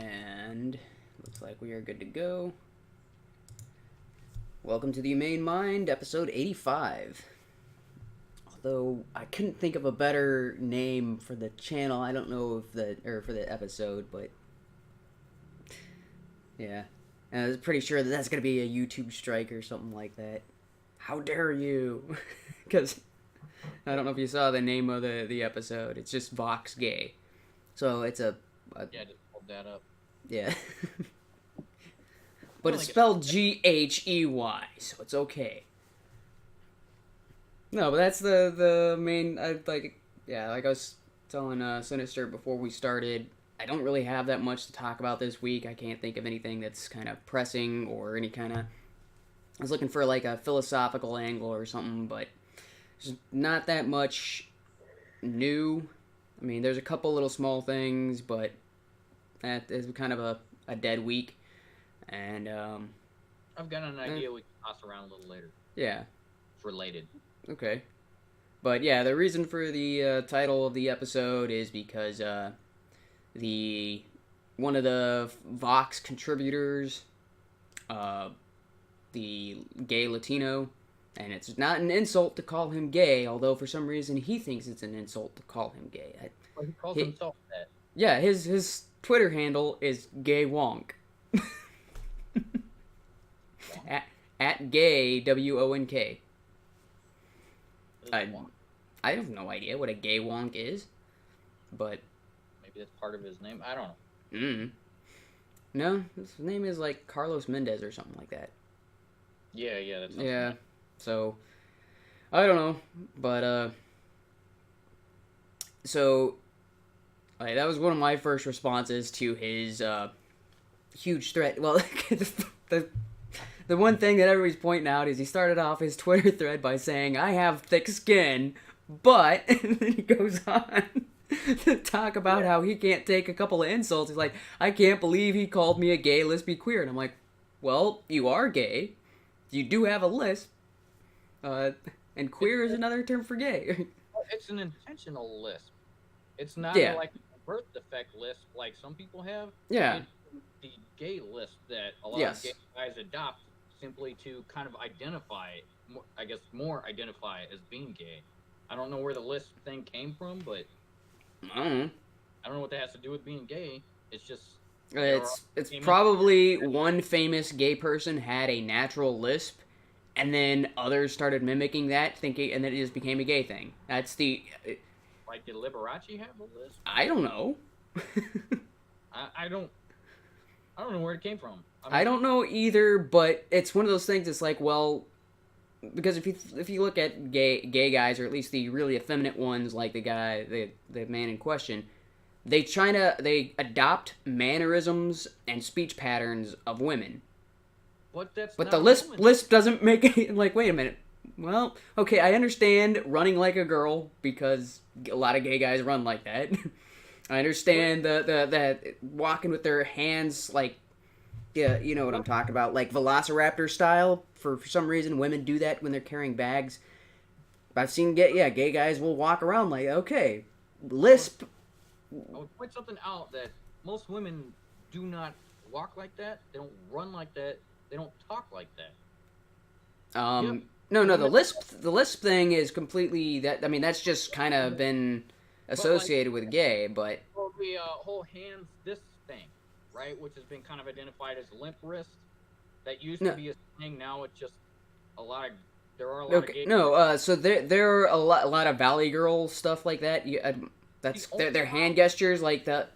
And looks like we are good to go. Welcome to the Humane Mind, episode 85. Although I couldn't think of a better name for the channel. I don't know if for the episode, but yeah. And I was pretty sure that that's going to be a YouTube strike or something like that. How dare you? Because I don't know if you saw the name of the episode. It's just Vox Ghey. So it's a yeah, just pulled that up. Yeah. But it's spelled Ghey, so it's okay. No, but that's the main, like I was telling Sinister before we started, I don't really have that much to talk about this week. I can't think of anything that's kind of pressing or any kind of, I was looking for like a philosophical angle or something, but there's not that much new. I mean, there's a couple little small things, but that is kind of a dead week. And I've got an idea we can toss around a little later. Yeah. It's related. Okay. But yeah, the reason for the title of the episode is because one of the Vox contributors, the gay Latino, and it's not an insult to call him gay, although for some reason he thinks it's an insult to call him gay. Well, he calls himself that. Yeah, his Twitter handle is Ghey Wonk. at Ghey WONK. I have no idea what a gay wonk is, but maybe that's part of his name. I don't know. No, his name is like Carlos Mendez or something like that. Yeah, that's yeah. So I don't know, but so that was one of my first responses to his huge threat. Well, the one thing that everybody's pointing out is he started off his Twitter thread by saying, "I have thick skin," but and then he goes on to talk about how he can't take a couple of insults. He's like, "I can't believe he called me a gay, lesbian, queer," and I'm like, "Well, you are gay. You do have a lisp, and queer is another term for gay." It's an intentional lisp. It's not like a birth defect lisp like some people have. Yeah. It's the gay lisp that a lot of gay guys adopt simply to kind of identify, more identify as being gay. I don't know where the lisp thing came from, but I don't know what that has to do with being gay. It's just it's probably one famous gay person had a natural lisp, and then others started mimicking that, thinking, and then it just became a gay thing. That's the like, did Liberace have a lisp? I don't know. I don't know where it came from. I don't know either, but it's one of those things. It's like, well, because if you look at gay guys, or at least the really effeminate ones, like the man in question, they adopt mannerisms and speech patterns of women. But the lisp doesn't make it. Like, wait a minute. Well, okay, I understand running like a girl because a lot of gay guys run like that. I understand the walking with their hands like. Yeah, you know what I'm talking about, like Velociraptor style. For some reason, women do that when they're carrying bags. I've seen gay guys will walk around like, okay, lisp. I would point something out that most women do not walk like that. They don't run like that. They don't talk like that. No, the lisp thing is completely that. I mean, that's just kind of been associated with gay, but the whole hands this thing. Right, which has been kind of identified as limp wrist. That used to be a thing. Now it's just there are a lot of gay so there are a lot of Valley Girl stuff like that. That's their hand gestures like that.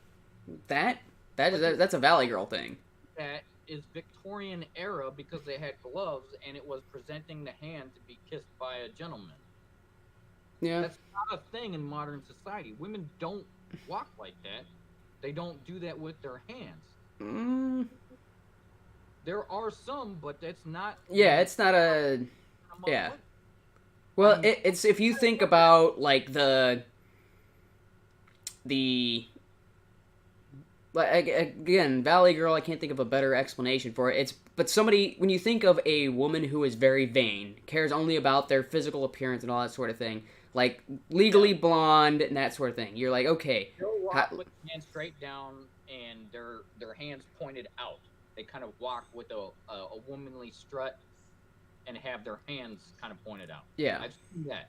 That's a Valley Girl thing. That is Victorian era because they had gloves and it was presenting the hand to be kissed by a gentleman. Yeah, that's not a thing in modern society. Women don't walk like that. They don't do that with their hands. There are some, but that's not. Yeah, it's not a. Yeah. Well, it's if you think about like like again, Valley Girl. I can't think of a better explanation for it. but somebody, when you think of a woman who is very vain, cares only about their physical appearance and all that sort of thing, like legally blonde and that sort of thing, you're like, okay. They'll walk with hands straight down and their hands pointed out. They kind of walk with a womanly strut and have their hands kind of pointed out. Yeah. I've seen that.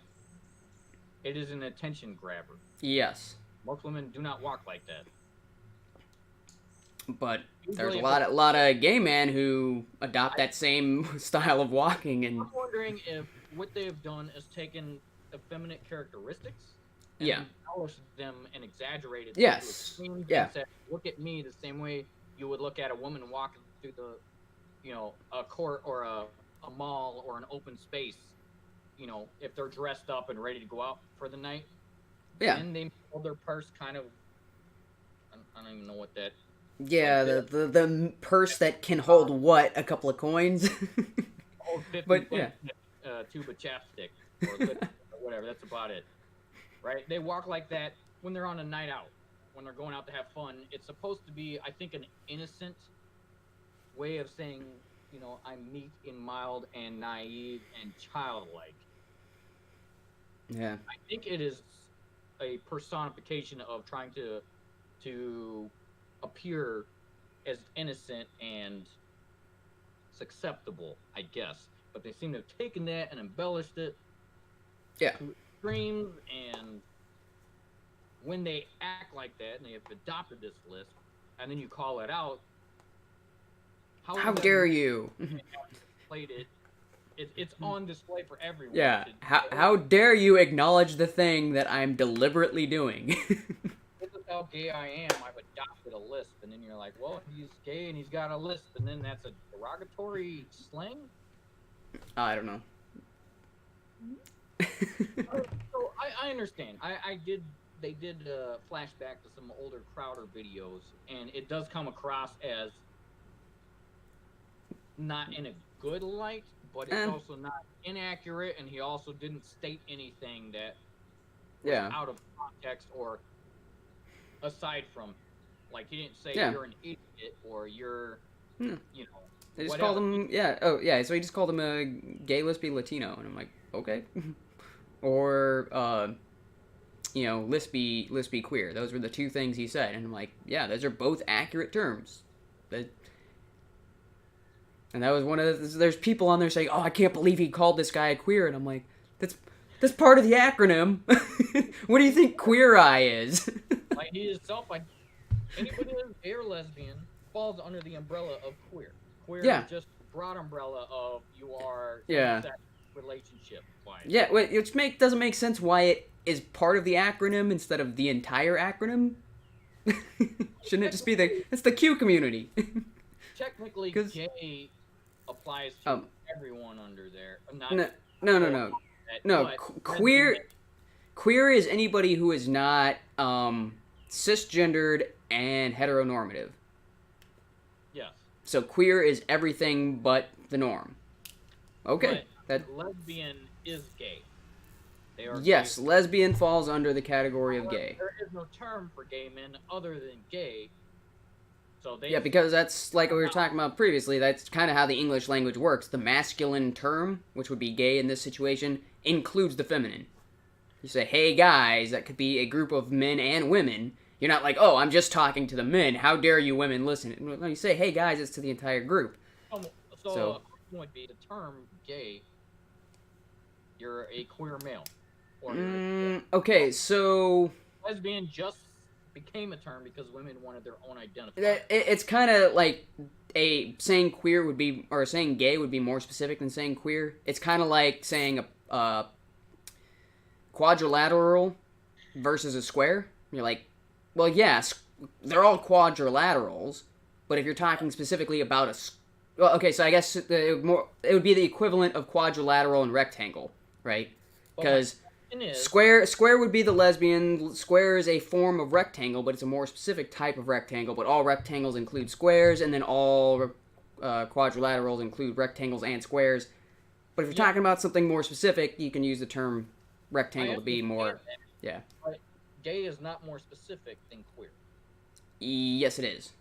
It is an attention grabber. Yes. Most women do not walk like that. But there's a lot of gay men who adopt that same style of walking. And I'm wondering if what they've done is taken effeminate characteristics and embellished them and exaggerated them. Yes. Yeah. Said, look at me the same way you would look at a woman walking through a court or a mall or an open space. If they're dressed up and ready to go out for the night. Yeah. And they hold their purse kind of. I don't even know what that. Yeah, the purse that can hold what? A couple of coins? Hold 50 but yeah, tube of chapstick or whatever. That's about it, right? They walk like that when they're on a night out, when they're going out to have fun. It's supposed to be, I think, an innocent way of saying, I'm meek and mild and naive and childlike. Yeah, I think it is a personification of trying to appear as innocent and acceptable, I guess. But they seem to have taken that and embellished it to extremes, and when they act like that and they have adopted this list, and then you call it out, how dare you? Played it. It's on display for everyone. Yeah, how dare you acknowledge the thing that I'm deliberately doing? This is how gay I am. I've adopted a lisp, and then you're like, well, he's gay and he's got a lisp, and then that's a derogatory slang? I don't know. So I understand. They did flashback to some older Crowder videos, and it does come across as not in a good light, but it's also not inaccurate, and he also didn't state anything that was out of context or aside from, like, he didn't say you're an idiot or you're, They just called him, so he just called him a gay, lesbian, Latino, and I'm like, okay. Or, lispy, queer. Those were the two things he said, and I'm like, yeah, those are both accurate terms. And that was one of there's people on there saying, oh, I can't believe he called this guy a queer, and I'm like, that's part of the acronym. What do you think Queer Eye is? Like, he is anybody who's gay or lesbian falls under the umbrella of queer. Queer is just a broad umbrella of you are sex relationship wise. Yeah, which doesn't make sense why it is part of the acronym instead of the entire acronym. Shouldn't it just be it's the Q community? Technically, gay applies to everyone under there. No. Queer is anybody who is not cisgendered and heteronormative. Yes. So queer is everything but the norm. Okay. Lesbian is gay. Yes, gay. Lesbian falls under the category of gay. There is no term for gay men other than gay. So because that's like we were talking about previously. That's kind of how the English language works. The masculine term, which would be gay in this situation, includes the feminine. You say, hey guys, that could be a group of men and women. You're not like, oh, I'm just talking to the men. How dare you women listen? No, you say, hey guys, it's to the entire group. So would be the term gay. You're a queer male. Okay, so lesbian just became a term because women wanted their own identifier. It's kind of like saying queer would be, or saying gay would be more specific than saying queer. It's kind of like saying a quadrilateral versus a square. You're like, well, yes, they're all quadrilaterals, but if you're talking specifically about so I guess it would be the equivalent of quadrilateral and rectangle, right? Because square would be the lesbian. Square is a form of rectangle, but it's a more specific type of rectangle. But all rectangles include squares, and then all quadrilaterals include rectangles and squares. But if you're talking about something more specific, you can use the term rectangle to be more. Yeah. But gay is not more specific than queer. Yes, it is.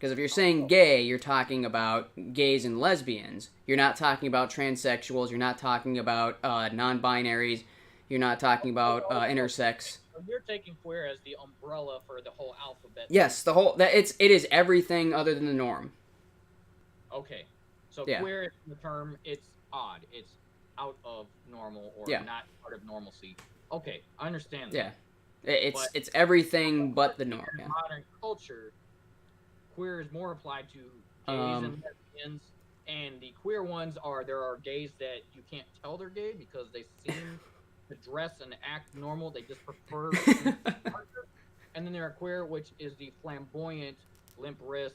Because if you're saying gay, you're talking about gays and lesbians. You're not talking about transsexuals. You're not talking about non-binaries. You're not talking about intersex. So you're taking queer as the umbrella for the whole alphabet. Yes, it is everything other than the norm. Okay, so Yeah. queer is the term. It's odd. It's out of normal or not part of normalcy. Okay, I understand that. Yeah, it's everything but the norm. In modern culture, queer is more applied to gays and lesbians, and the queer ones there are gays that you can't tell they're gay because they seem to dress and act normal. They just prefer and then there are queer, which is the flamboyant, limp wrist,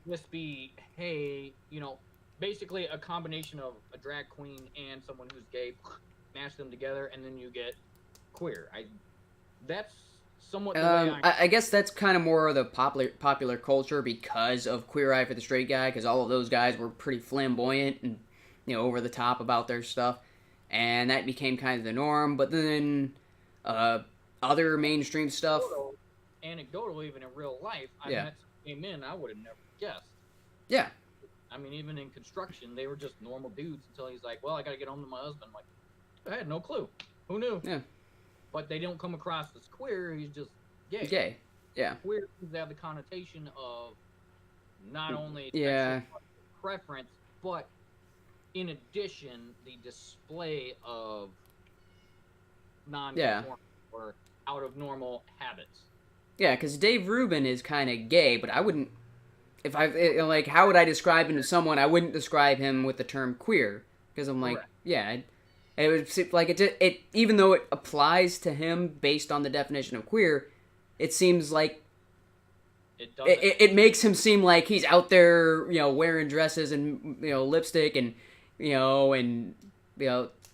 wispy, hey, basically a combination of a drag queen and someone who's gay, mash them together, and then you get queer. That's somewhat the way I guess that's kind of more of the popular culture because of Queer Eye for the Straight Guy, because all of those guys were pretty flamboyant and over the top about their stuff, and that became kind of the norm. But then other mainstream stuff, anecdotal, even in real life, I met some gay men I would have never guessed. Yeah. I mean, even in construction, they were just normal dudes until he's like, well, I got to get home to my husband. I'm like, I had no clue. Who knew? Yeah. But they don't come across as queer. He's just gay. Gay. Yeah. Queer seems to have the connotation of not only preference, but in addition, the display of non-conforming or out of normal habits. Yeah, because Dave Rubin is kind of gay, but I wouldn't. If how would I describe him to someone? I wouldn't describe him with the term queer, because I'm like, it would seem like it. Even though it applies to him based on the definition of queer, it seems like it makes him seem like he's out there, wearing dresses and lipstick and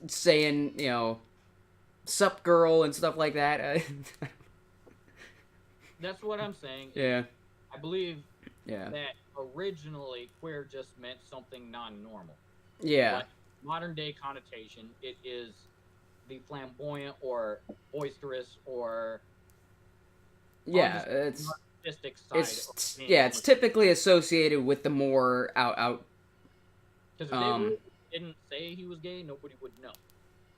saying "sup girl" and stuff like that. That's what I'm saying. Yeah. I believe that originally queer just meant something non-normal. Yeah. But modern day connotation, it is the flamboyant or boisterous or it's artistic side. It's typically associated with the more out. Because if they didn't say he was gay, nobody would know.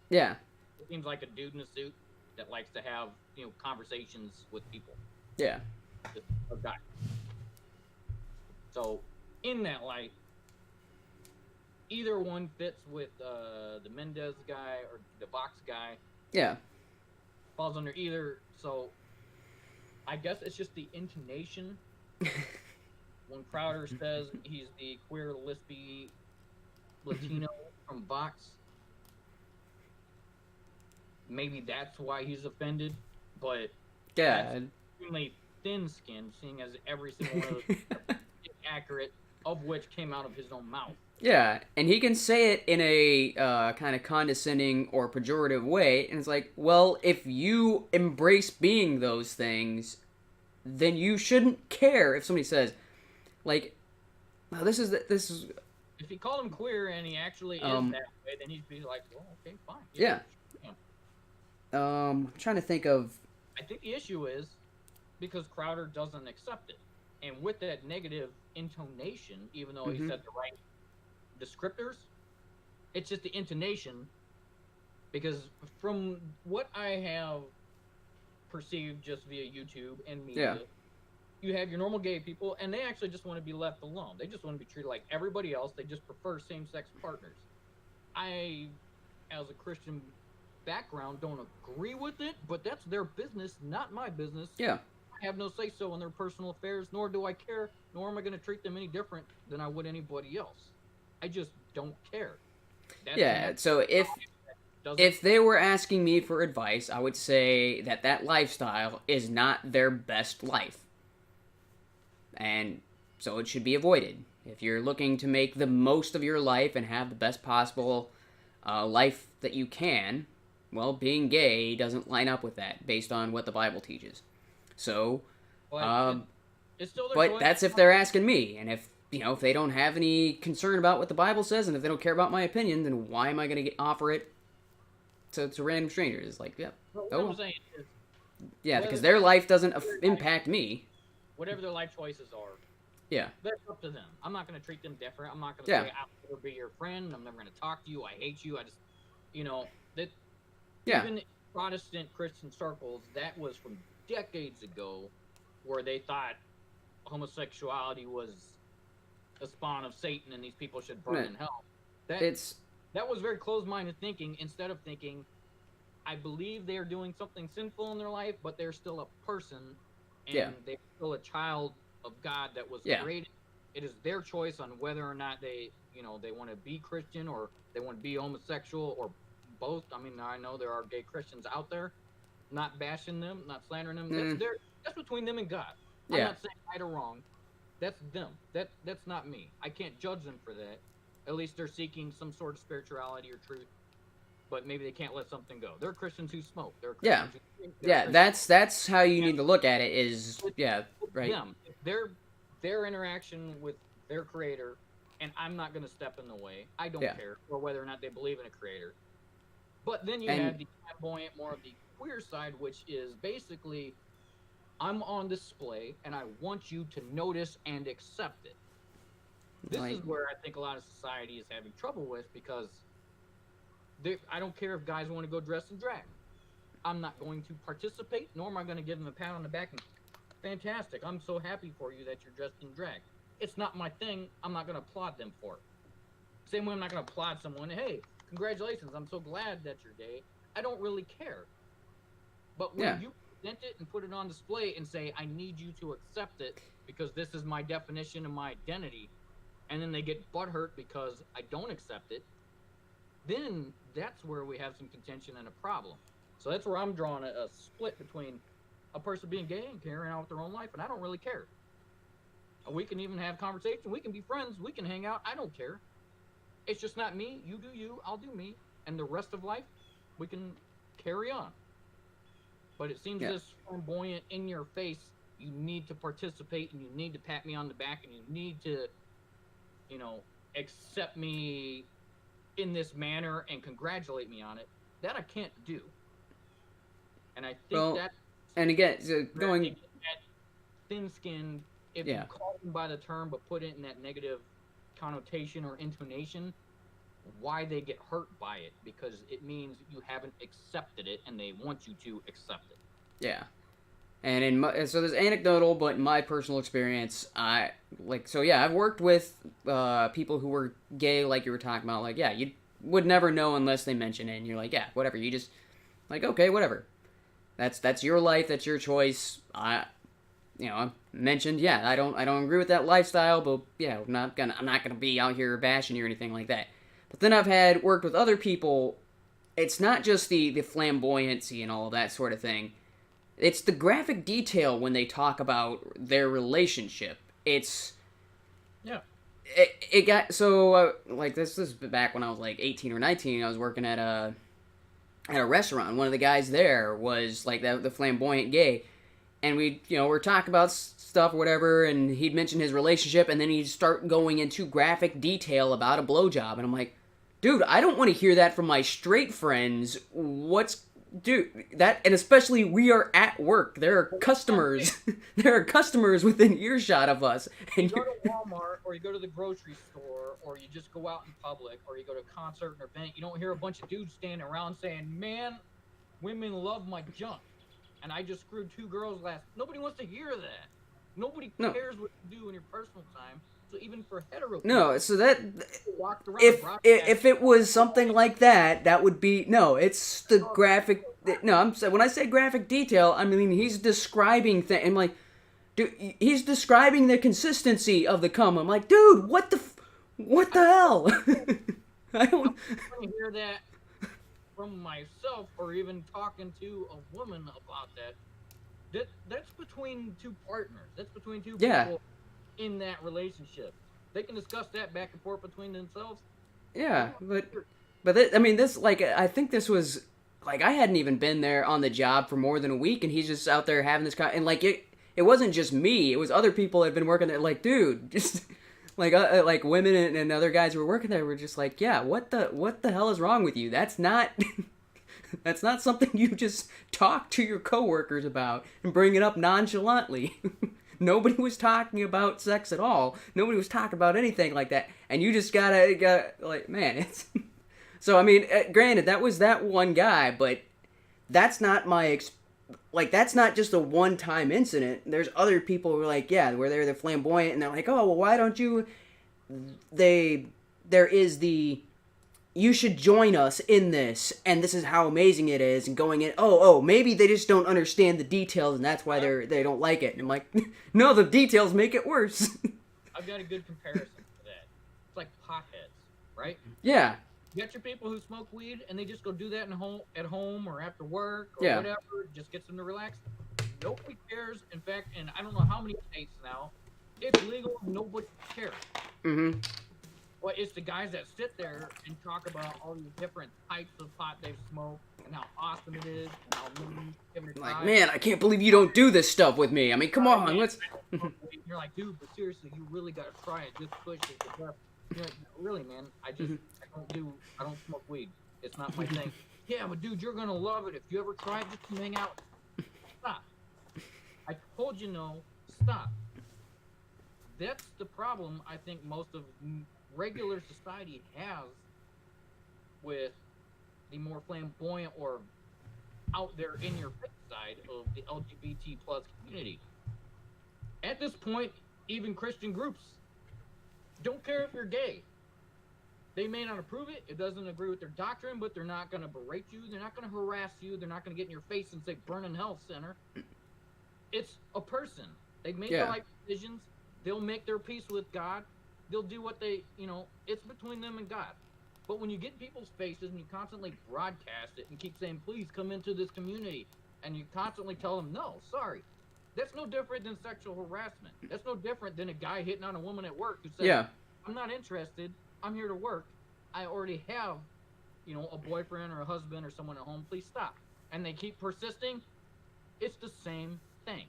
Yeah. It seems like a dude in a suit that likes to have conversations with people. Yeah. Just a guy. So, in that light, either one fits with the Mendez guy or the Vox guy. Yeah. Falls under either. So, I guess it's just the intonation. When Crowder says he's the queer, lispy Latino from Vox, maybe that's why he's offended. But that's extremely thin-skinned, seeing as every single one of those is accurate, of which came out of his own mouth. Yeah, and he can say it in a kind of condescending or pejorative way, and it's like, well, if you embrace being those things, then you shouldn't care if somebody says, like, well, this is. If he called him queer and he actually is that way, then he'd be like, well, okay, fine. Yeah. I'm trying to think of. I think the issue is because Crowder doesn't accept it, and with that negative intonation, even though he said the right descriptors, it's just the intonation. Because from what I have perceived just via YouTube and media, you have your normal gay people, and they actually just want to be left alone. They just want to be treated like everybody else. They just prefer same-sex partners. I, as a Christian background, don't agree with it, but that's their business, not my business. Yeah. I have no say-so in their personal affairs, nor do I care, nor am I going to treat them any different than I would anybody else. I just don't care. So if they were asking me for advice, I would say that lifestyle is not their best life. And so it should be avoided. If you're looking to make the most of your life and have the best possible life that you can, well, being gay doesn't line up with that based on what the Bible teaches. So, it's still but that's if they're asking me. And if they don't have any concern about what the Bible says, and if they don't care about my opinion, then why am I going to offer it to random strangers? It's like, what I'm saying is, because their life doesn't impact me. whatever their life choices are, Yeah. that's up to them. I'm not going to treat them different. I'm not going to Yeah. say I'll never be your friend. I'm never going to talk to you. I hate you. I just, that Yeah. even in Protestant Christian circles, that was from decades ago, where they thought homosexuality was a spawn of Satan and these people should burn in hell. That was very closed-minded thinking, instead of thinking, I believe they are doing something sinful in their life, but they're still a person, and they're still a child of God that was created. It is their choice on whether or not they want to be Christian, or they want to be homosexual, or both. I mean, I know there are gay Christians out there, not bashing them, not slandering them. That's between them and God. I'm not saying right or wrong. That's them. That's not me. I can't judge them for that. At least they're seeking some sort of spirituality or truth, but maybe they can't let something go. There are Christians who smoke. There are Christians who drink. That's how you need to look at it. Is right. Them. Their interaction with their creator, and I'm not going to step in the way. I don't care, or whether or not they believe in a creator. But then you have the flamboyant, more of the queer side, which is basically, I'm on display, and I want you to notice and accept it. This is where I think a lot of society is having trouble with, because I don't care if guys want to go dress in drag. I'm not going to participate, nor am I going to give them a pat on the back and, fantastic, I'm so happy for you that you're dressed in drag. It's not my thing. I'm not going to applaud them for it. Same way I'm not going to applaud someone, hey, congratulations, I'm so glad that you're gay. I don't really care. But when you present it and put it on display and say, I need you to accept it because this is my definition of my identity, and then they get butthurt because I don't accept it, then that's where we have some contention and a problem. So that's where I'm drawing a split between a person being gay and carrying out their own life, and I don't really care. We can even have conversation. We can be friends. We can hang out. I don't care. It's just not me. You do you. I'll do me. And the rest of life, we can carry on. But it seems this flamboyant, in your face, you need to participate, and you need to pat me on the back, and you need to, accept me in this manner and congratulate me on it. That I can't do. And I think that, and again, so going that thin-skinned, if you call them by the term but put it in that negative connotation or intonation, why they get hurt by it, because it means you haven't accepted it and they want you to accept it. Yeah. And so there's anecdotal, but in my personal experience, I've worked with people who were gay, like you were talking about. Like, you would never know unless they mention it, and you're like, whatever. You just like, okay, whatever. That's your life. That's your choice. I mentioned, I don't agree with that lifestyle, but I'm not gonna be out here bashing you or anything like that. But then I've worked with other people. It's not just the flamboyancy and all of that sort of thing. It's the graphic detail when they talk about their relationship. It got so this is back when I was like 18 or 19. I was working at a restaurant. One of the guys there was like the flamboyant gay, and we we're talking about stuff or whatever, and he'd mention his relationship, and then he'd start going into graphic detail about a blowjob, and I'm like, dude, I don't want to hear that from my straight friends. And especially we are at work. There are customers. There are customers within earshot of us. And you go to Walmart, or you go to the grocery store, or you just go out in public, or you go to a concert or event. You don't hear a bunch of dudes standing around saying, "Man, women love my junk, and I just screwed 2 girls last." Nobody wants to hear that. Nobody cares what you do in your personal time. So even for hetero people, no. So that if it was something like that, that would be it's the graphic. No, when I say graphic detail, I mean he's describing things. I'm like, dude, he's describing the consistency of the cum. I'm like, dude, what the hell? I don't want to hear that from myself, or even talking to a woman about that. That's between 2 partners. That's between 2 people in that relationship. They can discuss that back and forth between themselves. Yeah, but I think this was I hadn't even been there on the job for more than a week, and he's just out there having this and it wasn't just me. It was other people that had been working there. Like, dude, just women and other guys who were working there were just like, what the hell is wrong with you? That's not that's not something you just talk to your coworkers about and bring it up nonchalantly. Nobody was talking about sex at all. Nobody was talking about anything like that. And you just gotta like, man, it's... So, I mean, granted, that was that one guy, but that's not my... that's not just a one-time incident. There's other people who are like, yeah, where they're flamboyant, and they're like, oh, well, why don't you... There is the... You should join us in this, and this is how amazing it is, and going in, maybe they just don't understand the details, and that's why they don't like it. And I'm like, no, the details make it worse. I've got a good comparison for that. It's like potheads, right? Yeah. You got your people who smoke weed, and they just go do that at home or after work or whatever, just gets them to relax. Nobody cares. In fact, in I don't know how many states now, it's legal, nobody cares. Mm-hmm. Well, it's the guys that sit there and talk about all these different types of pot they've smoked and how awesome it is and how many different like, man, I can't believe you don't do this stuff with me. I mean, come on, let's... You're like, dude, but seriously, you really gotta try it. Just push it. You're like, really, man, I don't smoke weed. It's not my thing. Yeah, but dude, you're gonna love it. If you ever try it, just come hang out. Stop. I told you no. Stop. That's the problem I think most of regular society has with the more flamboyant or out there in your face side of the LGBT plus community. At this point, even Christian groups don't care if you're gay. They may not approve it. It doesn't agree with their doctrine, but they're not going to berate you. They're not going to harass you. They're not going to get in your face and say, burn in hell, sinner. It's a person. They make their life decisions. They'll make their peace with God. They'll do what they, it's between them and God. But when you get in people's faces and you constantly broadcast it and keep saying, please come into this community, and you constantly tell them, no, sorry. That's no different than sexual harassment. That's no different than a guy hitting on a woman at work who says, I'm not interested. I'm here to work. I already have, a boyfriend or a husband or someone at home. Please stop. And they keep persisting. It's the same thing.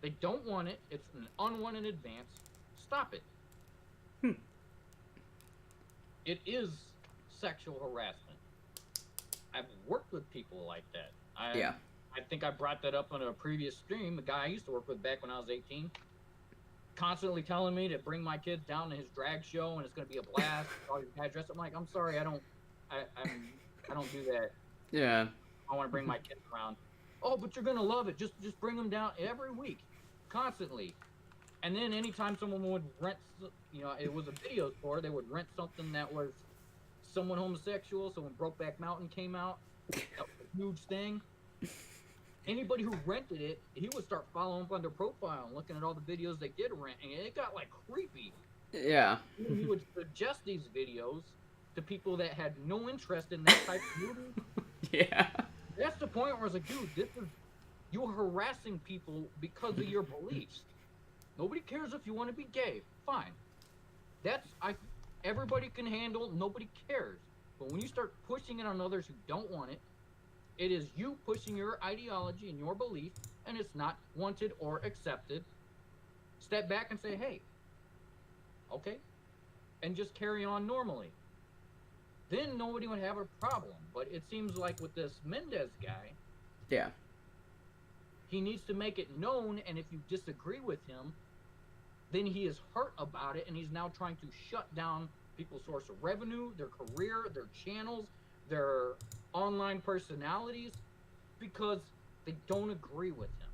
They don't want it. It's an unwanted advance. Stop it. It is sexual harassment. I've worked with people like that. I think I brought that up on a previous stream. A guy I used to work with back when I was 18, constantly telling me to bring my kids down to his drag show and it's going to be a blast. All these guys dressed up. I'm like, I'm sorry, I don't do that. Yeah. I want to bring my kids around. Oh, but you're going to love it. Just bring them down every week, constantly. And then anytime someone would rent, it was a video store, they would rent something that was someone homosexual. So when Brokeback Mountain came out, that was a huge thing. Anybody who rented it, he would start following up on their profile and looking at all the videos they did rent, and it got like creepy. Yeah. He would suggest these videos to people that had no interest in that type of movie. Yeah. That's the point where I was like, dude, you're harassing people because of your beliefs. Nobody cares if you want to be gay. Fine. Everybody can handle, nobody cares. But when you start pushing it on others who don't want it, it is you pushing your ideology and your belief, and it's not wanted or accepted. Step back and say, hey, okay, and just carry on normally. Then nobody would have a problem. But it seems like with this Mendez guy, he needs to make it known, and if you disagree with him, then he is hurt about it, and he's now trying to shut down people's source of revenue, their career, their channels, their online personalities, because they don't agree with him.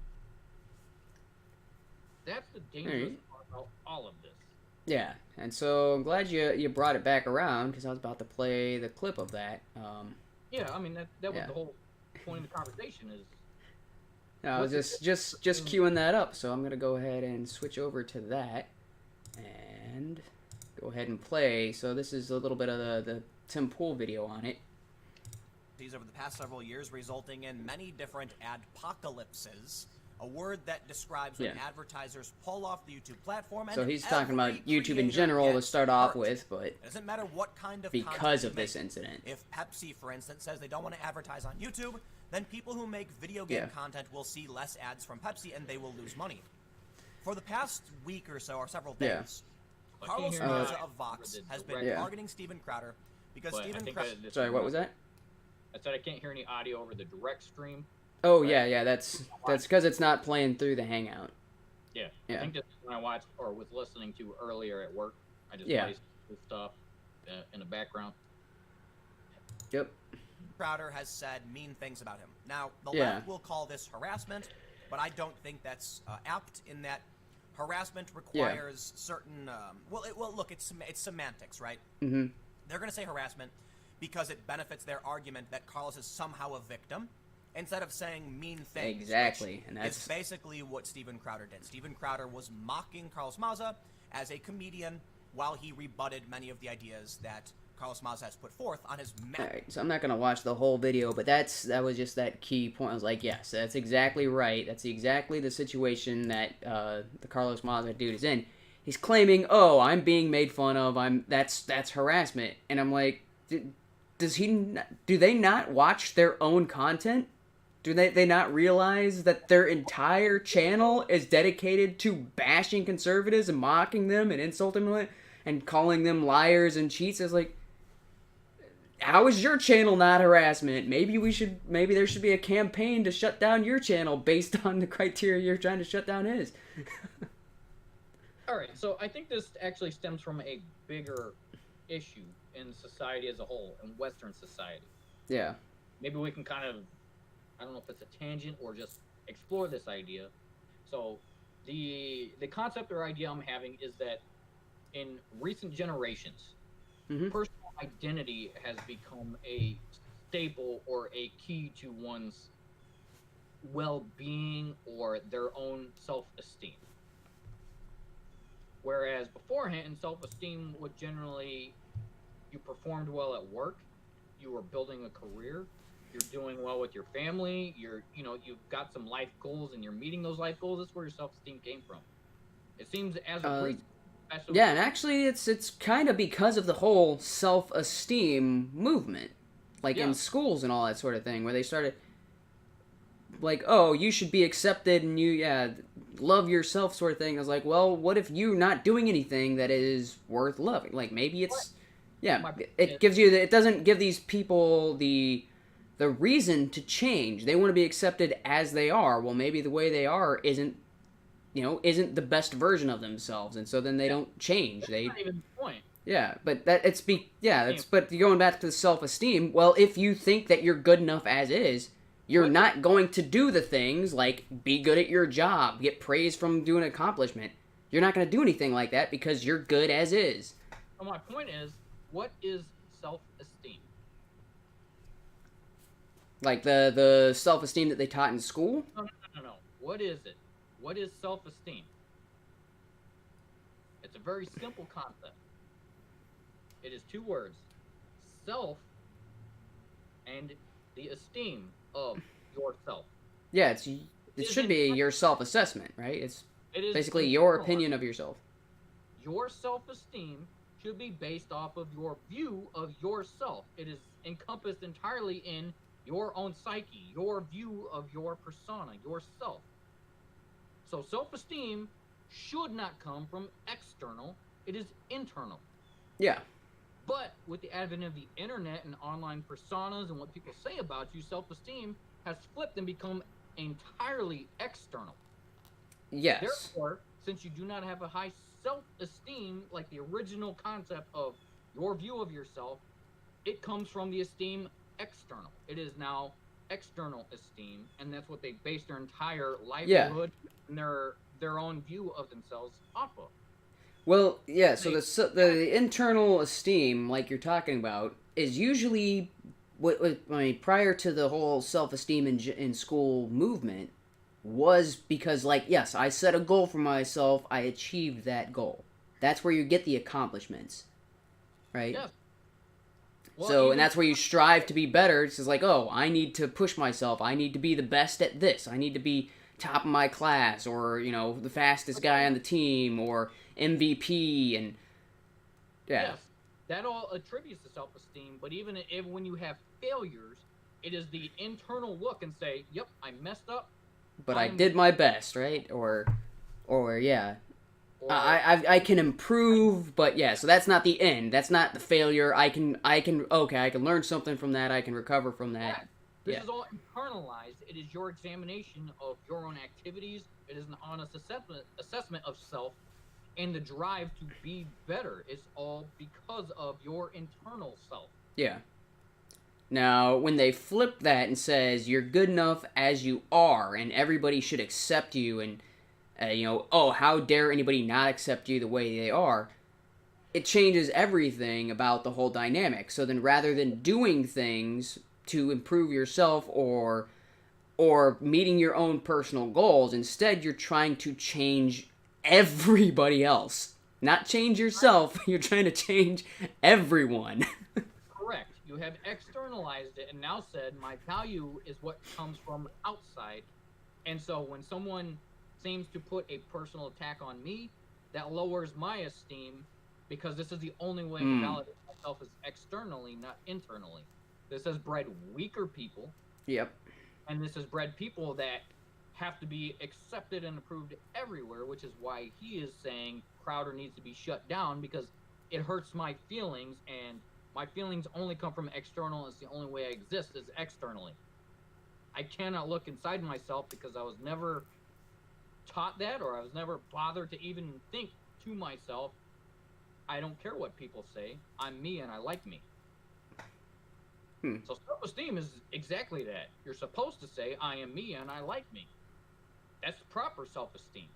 That's the dangerous part about all of this. Yeah, and so I'm glad you brought it back around, because I was about to play the clip of that. Yeah, I mean, that was the whole point of the conversation is... I was just queuing that up, so I'm going to go ahead and switch over to that, and go ahead and play. So this is a little bit of the Tim Pool video on it. Over the past several years, resulting in many different adpocalypses, a word that describes when advertisers pull off the YouTube platform. And so he's talking about YouTube in general to start off with, but it doesn't matter what kind of because of this incident. If Pepsi, for instance, says they don't want to advertise on YouTube, then people who make video game content will see less ads from Pepsi and they will lose money. For the past week or so, or several days, Carlos Mendoza of Vox has been targeting Steven Crowder because Steven Crowder... Sorry, what was that? I said I can't hear any audio over the direct stream. Oh, yeah, that's because it's not playing through the Hangout. Yeah. Yeah. I think that's when I watched or was listening to earlier at work. I just Yeah. play this stuff in the background. Yep. Crowder has said mean things about him. Now, the Yeah. left will call this harassment, but I don't think that's apt in that harassment requires certain. Look, it's semantics, right? Mm-hmm. They're going to say harassment because it benefits their argument that Carlos is somehow a victim, instead of saying mean things. Exactly, and that's basically what Steven Crowder did. Steven Crowder was mocking Carlos Maza as a comedian while he rebutted many of the ideas that Carlos Maza has put forth on his map. Alright, so I'm not gonna watch the whole video, but that was just that key point. I was like, yes, that's exactly right. That's exactly the situation that the Carlos Maza dude is in. He's claiming, "Oh, I'm being made fun of. That's harassment," and I'm like, do they not watch their own content? Do they not realize that their entire channel is dedicated to bashing conservatives and mocking them and insulting them and calling them liars and cheats? It's like, how is your channel not harassment? Maybe there should be a campaign to shut down your channel based on the criteria you're trying to shut down his. All right, so I think this actually stems from a bigger issue in society as a whole, in Western society. Yeah. Maybe we can kind of, I don't know if it's a tangent or just explore this idea. So the concept or idea I'm having is that in recent generations, personal identity has become a staple or a key to one's well-being or their own self-esteem. Whereas beforehand, self-esteem would generally, you performed well at work, you were building a career, you're doing well with your family, you've got some life goals and you're meeting those life goals. That's where your self-esteem came from. It seems as a yeah, and actually it's kind of because of the whole self-esteem movement, like in schools and all that sort of thing, where they started like, oh, you should be accepted and you love yourself sort of thing. I was like, well, what if you're not doing anything that is worth loving? Like, maybe it's it doesn't give these people the reason to change. They want to be accepted as they are. Well, maybe the way they are isn't the best version of themselves, and so then they don't change. That's not even the point. Yeah, but but going back to the self-esteem, well, if you think that you're good enough as is, you're not going to do the things like be good at your job, get praise from doing an accomplishment. You're not going to do anything like that because you're good as is. So my point is, what is self-esteem? Like the self-esteem that they taught in school? No. What is it? What is self-esteem? It's a very simple concept. It is two words. Self and the esteem of yourself. Yeah, it should be your self-assessment, right? It is basically your opinion of yourself. Your self-esteem should be based off of your view of yourself. It is encompassed entirely in your own psyche, your view of your persona, yourself. So self-esteem should not come from external. It is internal. Yeah. But with the advent of the internet and online personas and what people say about you, self-esteem has flipped and become entirely external. Yes. Therefore, since you do not have a high self-esteem, like the original concept of your view of yourself, it comes from the esteem external. It is now external esteem, and that's what they base their entire livelihood and their own view of themselves off of. Well, yeah, so the internal esteem, like you're talking about, is usually prior to the whole self-esteem in school movement, was because, like, yes, I set a goal for myself, I achieved that goal. That's where you get the accomplishments, right? Yes. Well, and that's where you strive to be better. It's just like, oh, I need to push myself. I need to be the best at this. I need to be top of my class, or, the fastest guy on the team, or MVP, and Yes, that all attributes to self-esteem, but even when you have failures, it is the internal look and say, yep, I messed up. But I did my best, right? Or I can improve, but so that's not the end. That's not the failure. I can learn something from that. I can recover from that. This is all internalized. It is your examination of your own activities. It is an honest assessment of self and the drive to be better. It's all because of your internal self. Yeah. Now, when they flip that and says you're good enough as you are and everybody should accept you and, oh, how dare anybody not accept you the way they are, it changes everything about the whole dynamic. So then rather than doing things to improve yourself or meeting your own personal goals, instead you're trying to change everybody else. Not change yourself, you're trying to change everyone. Correct. You have externalized it and now said my value is what comes from outside. And so when someone seems to put a personal attack on me, that lowers my esteem because this is the only way to validate myself is externally, not internally. This has bred weaker people. Yep. And this has bred people that have to be accepted and approved everywhere, which is why he is saying Crowder needs to be shut down because it hurts my feelings, and my feelings only come from external. It's the only way I exist is externally. I cannot look inside myself because I was never taught that, or I was never bothered to even think to myself, I don't care what people say. I'm me and I like me. So self-esteem is exactly that. You're supposed to say, I am me and I like me. That's proper self-esteem.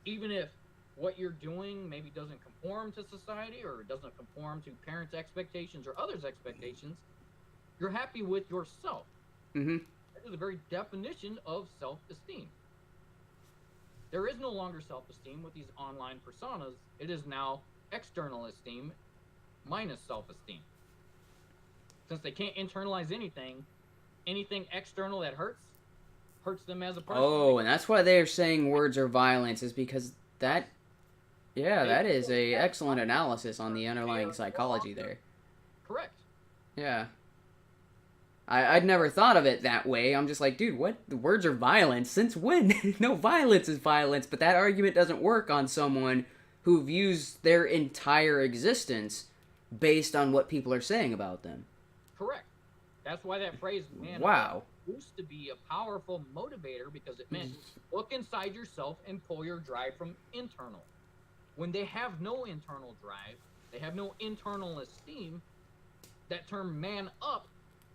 Even if what you're doing maybe doesn't conform to society or doesn't conform to parents' expectations or others' expectations, you're happy with yourself. Mm-hmm. That is the very definition of self-esteem. There is no longer self-esteem with these online personas. It is now external esteem minus self-esteem. Since they can't internalize anything external that hurts them as a person. Oh, and that's why they're saying words are violence, is because that is a excellent analysis on the underlying psychology there. Correct. Yeah. I'd never thought of it that way. I'm just like, dude, what? The words are violence? Since when? No, violence is violence, but that argument doesn't work on someone who views their entire existence based on what people are saying about them. Correct. That's why that phrase, man, wow, used to be a powerful motivator because it meant look inside yourself and pull your drive from internal. When they have no internal drive, they have no internal esteem, that term man up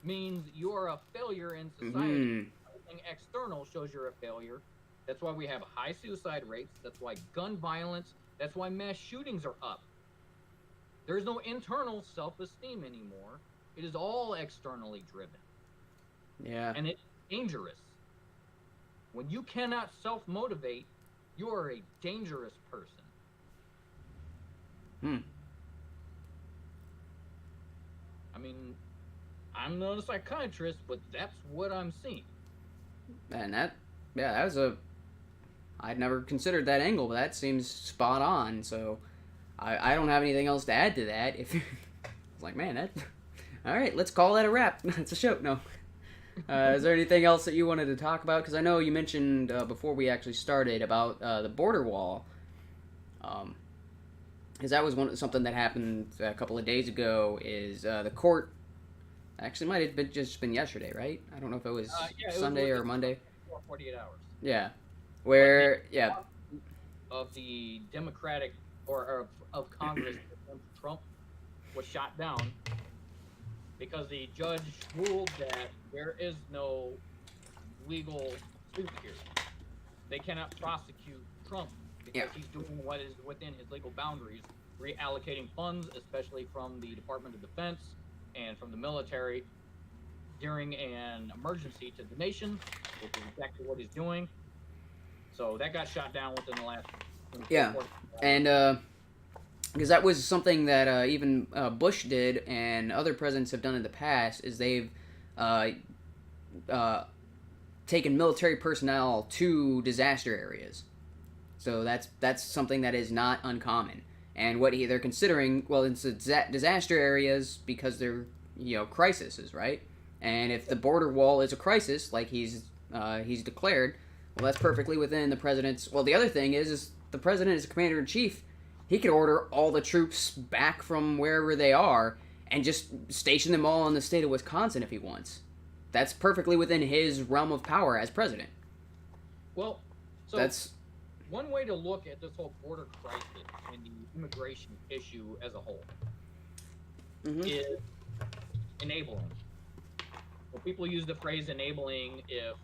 means you're a failure in society. Everything external shows you're a failure. That's why we have high suicide rates. That's why gun violence, that's why mass shootings are up. There's no internal self-esteem anymore. It is all externally driven. Yeah. And it's dangerous. When you cannot self-motivate, you are a dangerous person. I mean, I'm not a psychiatrist, but that's what I'm seeing. And that was I'd never considered that angle, but that seems spot on. So I don't have anything else to add to that. If it's like, man, that all right, let's call that a wrap. It's a show. No. Is there anything else that you wanted to talk about? Because I know you mentioned before we actually started about the border wall. Because that was something that happened a couple of days ago. Is the court actually might have just been yesterday, right? I don't know if it was Sunday or Monday. 48 hours. Yeah, where of the Democratic or of Congress, Trump was shot down because the judge ruled that there is no legal suit here. They cannot prosecute Trump because he's doing what is within his legal boundaries, reallocating funds, especially from the Department of Defense and from the military during an emergency to the nation, which is exactly what he's doing. So that got shot down within the last... and because that was something that even Bush did and other presidents have done in the past, is they've taken military personnel to disaster areas. So that's something that is not uncommon. And what they're considering, well, it's disaster areas because they're, crises, right? And if the border wall is a crisis, like he's declared, well, that's perfectly within the president's... Well, the other thing is the president is commander-in-chief. He could order all the troops back from wherever they are and just station them all in the state of Wisconsin if he wants. that's perfectly within his realm of power as president. Well, so that's one way to look at this whole border crisis and the immigration issue as a whole is enabling. Well, people use the phrase enabling if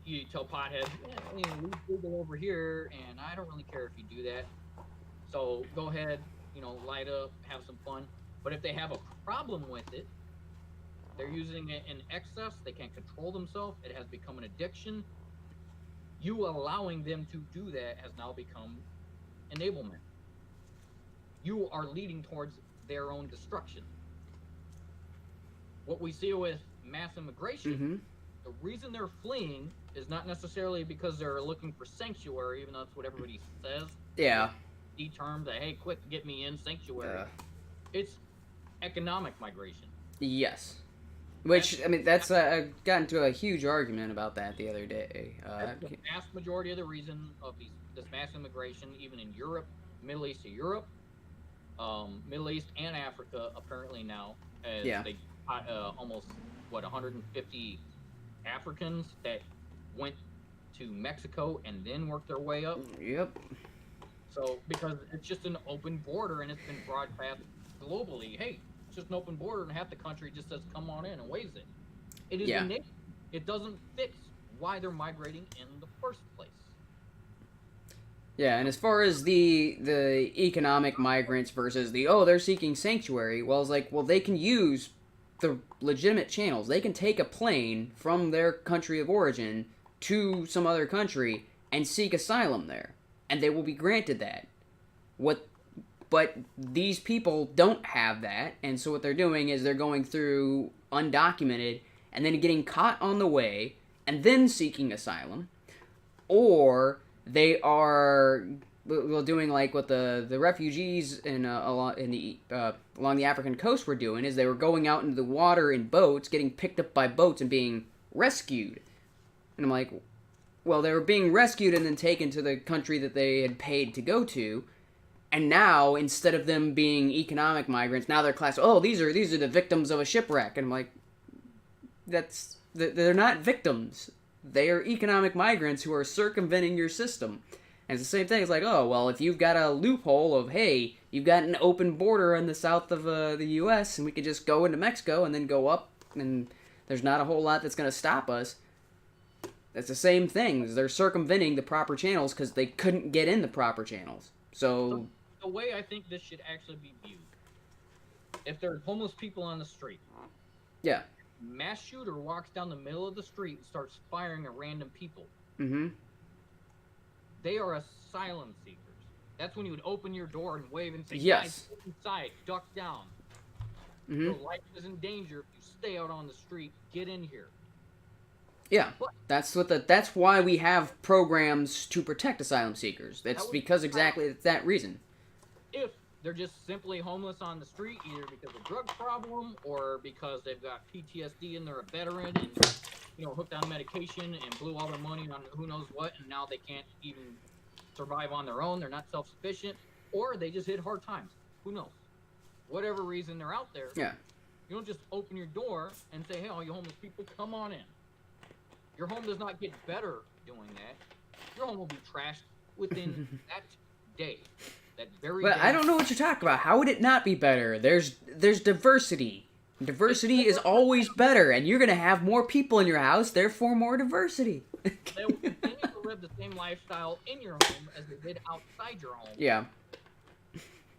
you tell potheads, leave legal over here, and I don't really care if you do that. So go ahead, light up, have some fun. But if they have a problem with it, they're using it in excess, they can't control themselves, it has become an addiction. You allowing them to do that has now become enablement. You are leading towards their own destruction. What we see with mass immigration, the reason they're fleeing is not necessarily because they're looking for sanctuary, even though that's what everybody says. Yeah. The term that, hey, quick, get me in sanctuary. It's economic migration. Yes. Which, I mean, that's I got into a huge argument about that the other day. That's the vast majority of the reason of this mass immigration, even in Europe, Middle East to Europe, Middle East and Africa, apparently now, as they almost 150 Africans that went to Mexico and then worked their way up. Yep. So because it's just an open border and it's been broadcast globally. Hey, it's just an open border and half the country just says come on in and waves it. It is it doesn't fix why they're migrating in the first place. Yeah, and as far as the economic migrants versus they're seeking sanctuary, well, it's like, well, they can use the legitimate channels. They can take a plane from their country of origin to some other country and seek asylum there, and they will be granted that. But these people don't have that, and so what they're doing is they're going through undocumented and then getting caught on the way and then seeking asylum, or they are doing like what the refugees along the African coast were doing, is they were going out into the water in boats, getting picked up by boats and being rescued. And I'm like, well, they were being rescued and then taken to the country that they had paid to go to, and now instead of them being economic migrants, now they're classed. Oh, these are the victims of a shipwreck. And I'm like, they're not victims. They are economic migrants who are circumventing your system. And it's the same thing. It's like, oh, well, if you've got a loophole of, hey, you've got an open border in the south of the U.S., and we could just go into Mexico and then go up, and there's not a whole lot that's going to stop us. That's the same thing. They're circumventing the proper channels because they couldn't get in the proper channels. So the way I think this should actually be viewed, if there are homeless people on the street, mass shooter walks down the middle of the street and starts firing at random people. They are asylum seekers. That's when you would open your door and wave and say, guys, get inside, duck down. Your life is in danger if you stay out on the street. Get in here. Yeah, that's why we have programs to protect asylum seekers. That's because exactly that reason. If they're just simply homeless on the street, either because of drug problem or because they've got PTSD and they're a veteran and hooked on medication and blew all their money on who knows what, and now they can't even survive on their own. They're not self-sufficient, or they just hit hard times. Who knows? Whatever reason they're out there. Yeah. You don't just open your door and say, hey, all you homeless people, come on in. Your home does not get better doing that. Your home will be trashed within that day. That very day. I don't know what you're talking about. How would it not be better? There's diversity. Diversity is always better, and you're going to have more people in your house, therefore more diversity. They will continue to live the same lifestyle in your home as they did outside your home. Yeah.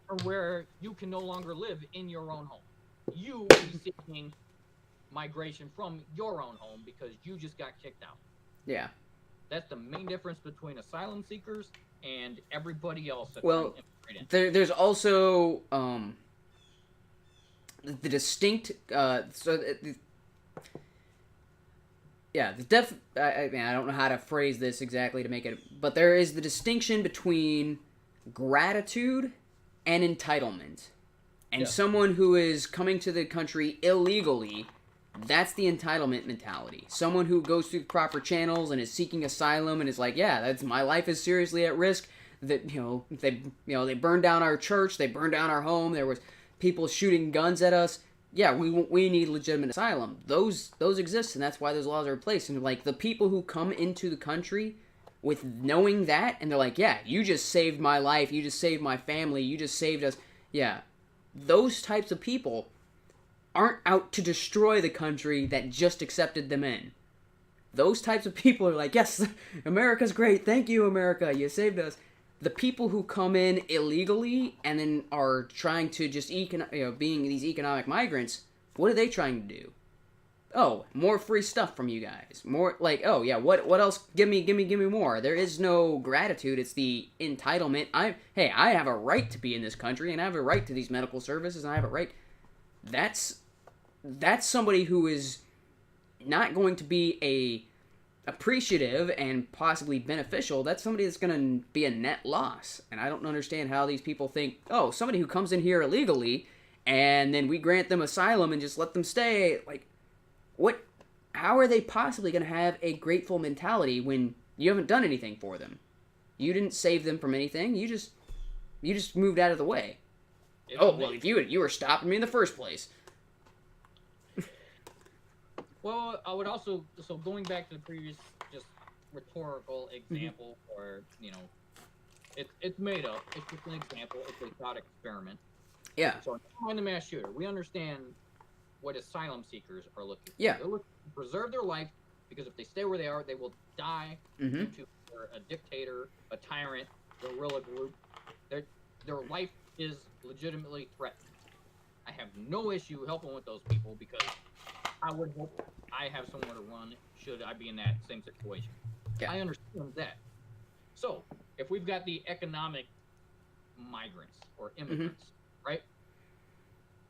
Or where you can no longer live in your own home. You will be seeking migration from your own home because you just got kicked out. Yeah. That's the main difference between asylum seekers and everybody else. There's also the distinct I don't know how to phrase this exactly to make it, but there is the distinction between gratitude and entitlement. And someone who is coming to the country illegally, that's the entitlement mentality. Someone who goes through the proper channels and is seeking asylum and is like, that's my life is seriously at risk. That they burned down our church, they burned down our home. There was people shooting guns at us. yeah, we need legitimate asylum. Those exist, and that's why those laws are in place. And like the people who come into the country with knowing that, and they're like, yeah, you just saved my life, you just saved my family, you just saved us. Yeah, those types of people aren't out to destroy the country that just accepted them in. Those types of people are like, yes, America's great, thank you, America, you saved us. The people who come in illegally and then are trying to just being these economic migrants, what are they trying to do? Oh, more free stuff from you guys. More like, oh yeah, what else? Give me more. There is no gratitude. It's the entitlement. I have a right to be in this country, and I have a right to these medical services, and I have a right. That's somebody who is not going to be appreciative and possibly beneficial. That's somebody that's going to be a net loss. And I don't understand how these people think, oh, somebody who comes in here illegally, and then we grant them asylum and just let them stay, like, what? How are they possibly going to have a grateful mentality when you haven't done anything for them? You didn't save them from anything. You just moved out of the way. If you were stopping me in the first place. Well, I would also, so going back to the previous just rhetorical example, or it's made up. It's just an example. It's a thought experiment. Yeah. So on the mass shooter, we understand what asylum seekers are looking for. Yeah. They're looking to preserve their life, because if they stay where they are, they will die due to a dictator, a tyrant, guerrilla group. Their life is legitimately threatened. I have no issue helping with those people, because I would hope I have somewhere to run should I be in that same situation. Yeah. I understand that. So, if we've got the economic migrants or immigrants, right?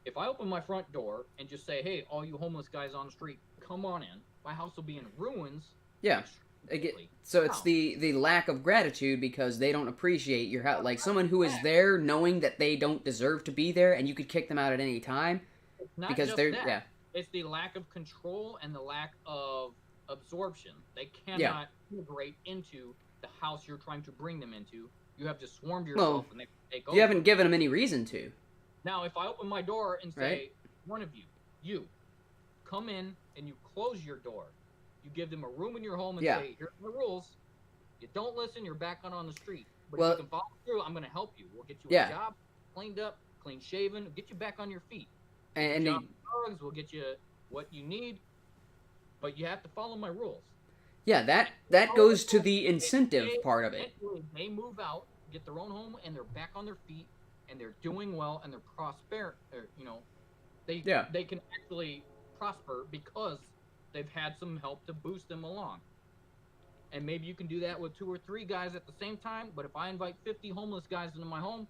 If I open my front door and just say, hey, all you homeless guys on the street, come on in, my house will be in ruins. Yeah. So it's the lack of gratitude, because they don't appreciate your house. Like someone who is there knowing that they don't deserve to be there, and you could kick them out at any time. It's not because just they're that. yeah. It's the lack of control and the lack of absorption. They cannot integrate into the house you're trying to bring them into. You have to swarm yourself and they take over. You haven't given them any reason to. Now, if I open my door and say, one of you, come in and you close your door. You give them a room in your home and say, here's the rules. You don't listen, you're back on the street. But if you can follow through, I'm going to help you. We'll get you a job, cleaned up, clean shaven, get you back on your feet. And drugs, we'll get you what you need, but you have to follow my rules. Yeah, that goes to the incentive part of it. They move out, get their own home, and they're back on their feet, and they're doing well, and they're prosper. They can actually prosper because they've had some help to boost them along. And maybe you can do that with 2 or 3 guys at the same time. But if I invite 50 homeless guys into my home,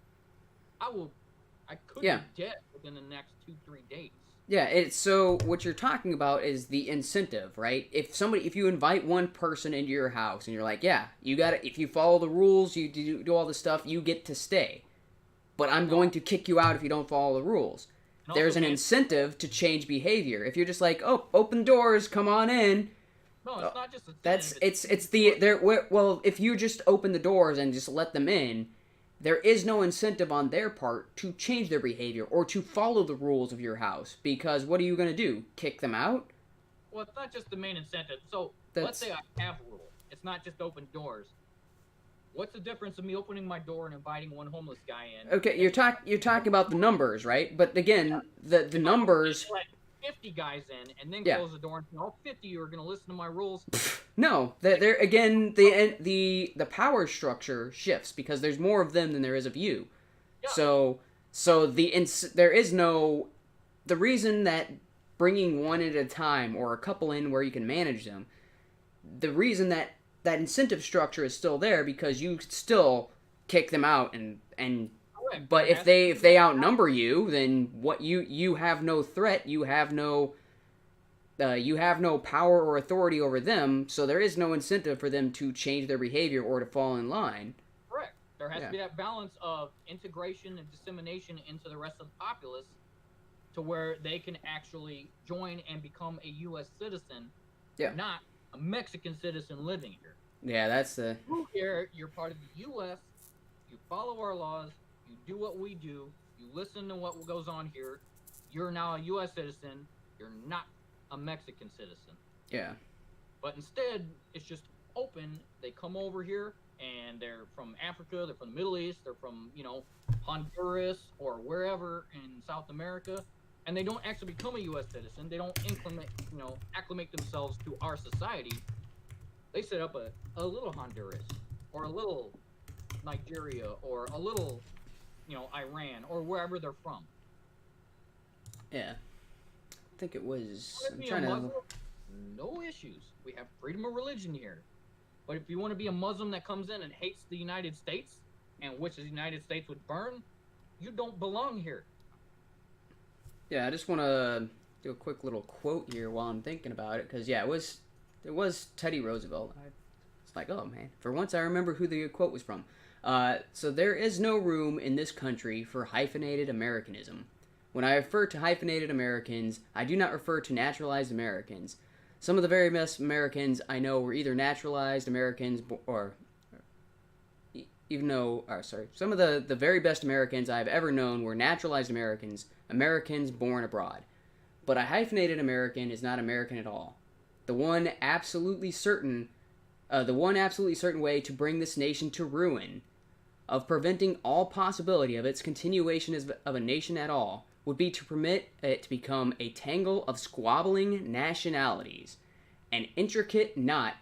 I could be dead within the next 2-3 days. Yeah, so what you're talking about is the incentive, right? If you invite one person into your house and you're like, yeah, you got to, if you follow the rules, you do all this stuff, you get to stay. But I'm going to kick you out if you don't follow the rules. There's an incentive to change behavior. If you're just like, oh, open doors, come on in. No, it's not just if you just open the doors and just let them in, there is no incentive on their part to change their behavior or to follow the rules of your house, because what are you going to do? Kick them out? Well, it's not just the main incentive. So let's say I have a rule. It's not just open doors. What's the difference of me opening my door and inviting one homeless guy in? Okay, you're talking about the numbers, right? But again, the numbers. Let 50 guys in and then close the door and say, all 50 are going to listen to my rules. No, they're again the power structure shifts because there's more of them than there is of you. Yeah. So there is no the reason that bringing one at a time or a couple in where you can manage them. The reason that incentive structure is still there because you still kick them out and but if they outnumber you, then what you have no threat, you have no power or authority over them, so there is no incentive for them to change their behavior or to fall in line. Correct. There has to be that balance of integration and dissemination into the rest of the populace to where they can actually join and become a U.S. citizen, not a Mexican citizen living here. Yeah, that's the... Here, you're part of the U.S., you follow our laws, you do what we do, you listen to what goes on here, you're now a U.S. citizen. You're not a Mexican citizen. Yeah. But instead, it's just open. They come over here, and they're from Africa, they're from the Middle East, they're from, Honduras or wherever in South America, and they don't actually become a U.S. citizen. They don't acclimate themselves to our society. They set up a little Honduras or a little Nigeria or a little, Iran or wherever they're from. Yeah. I think it was... No issues. We have freedom of religion here. But if you want to be a Muslim that comes in and hates the United States, and which the United States would burn, you don't belong here. Yeah, I just want to do a quick little quote here while I'm thinking about it, because, it was Teddy Roosevelt. It's like, oh, man. For once, I remember who the quote was from. So there is no room in this country for hyphenated Americanism. When I refer to hyphenated Americans, I do not refer to naturalized Americans. Some of the very best Americans I know were either naturalized Americans some of the very best Americans I've ever known were naturalized Americans, Americans born abroad. But a hyphenated American is not American at all. The one absolutely certain way to bring this nation to ruin, of preventing all possibility of its continuation as of a nation at all, would be to permit it to become a tangle of squabbling nationalities, an intricate knot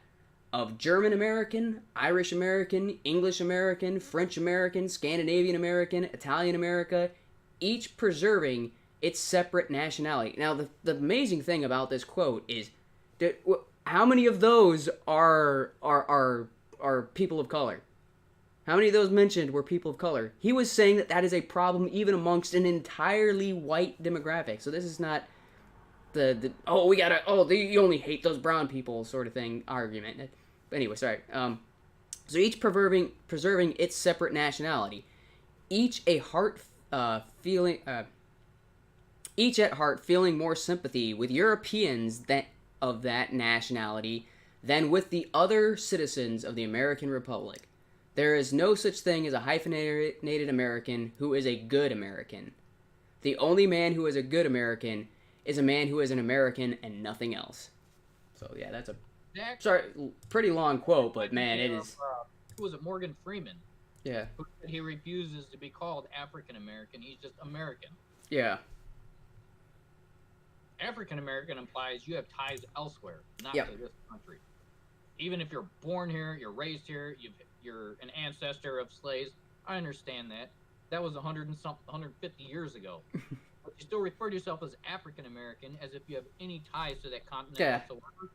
of German American, Irish American, English American, French American, Scandinavian American, Italian America, each preserving its separate nationality. Now, the amazing thing about this quote is that how many of those are people of color? How many of those mentioned were people of color? He was saying that is a problem even amongst an entirely white demographic. So this is not you only hate those brown people sort of thing argument. But anyway, sorry. So each preserving its separate nationality, each at heart feeling more sympathy with Europeans of that nationality than with the other citizens of the American Republic. There is no such thing as a hyphenated American who is a good American. The only man who is a good American is a man who is an American and nothing else. So yeah, that's pretty long quote, but man, it is. Who was it? Morgan Freeman. Yeah. Who said he refuses to be called African American. He's just American. Yeah. African American implies you have ties elsewhere, not to this country. Even if you're born here, you're raised here, you're an ancestor of slaves. I understand that. That was 150 years ago. But you still refer to yourself as African American as if you have any ties to that continent whatsoever.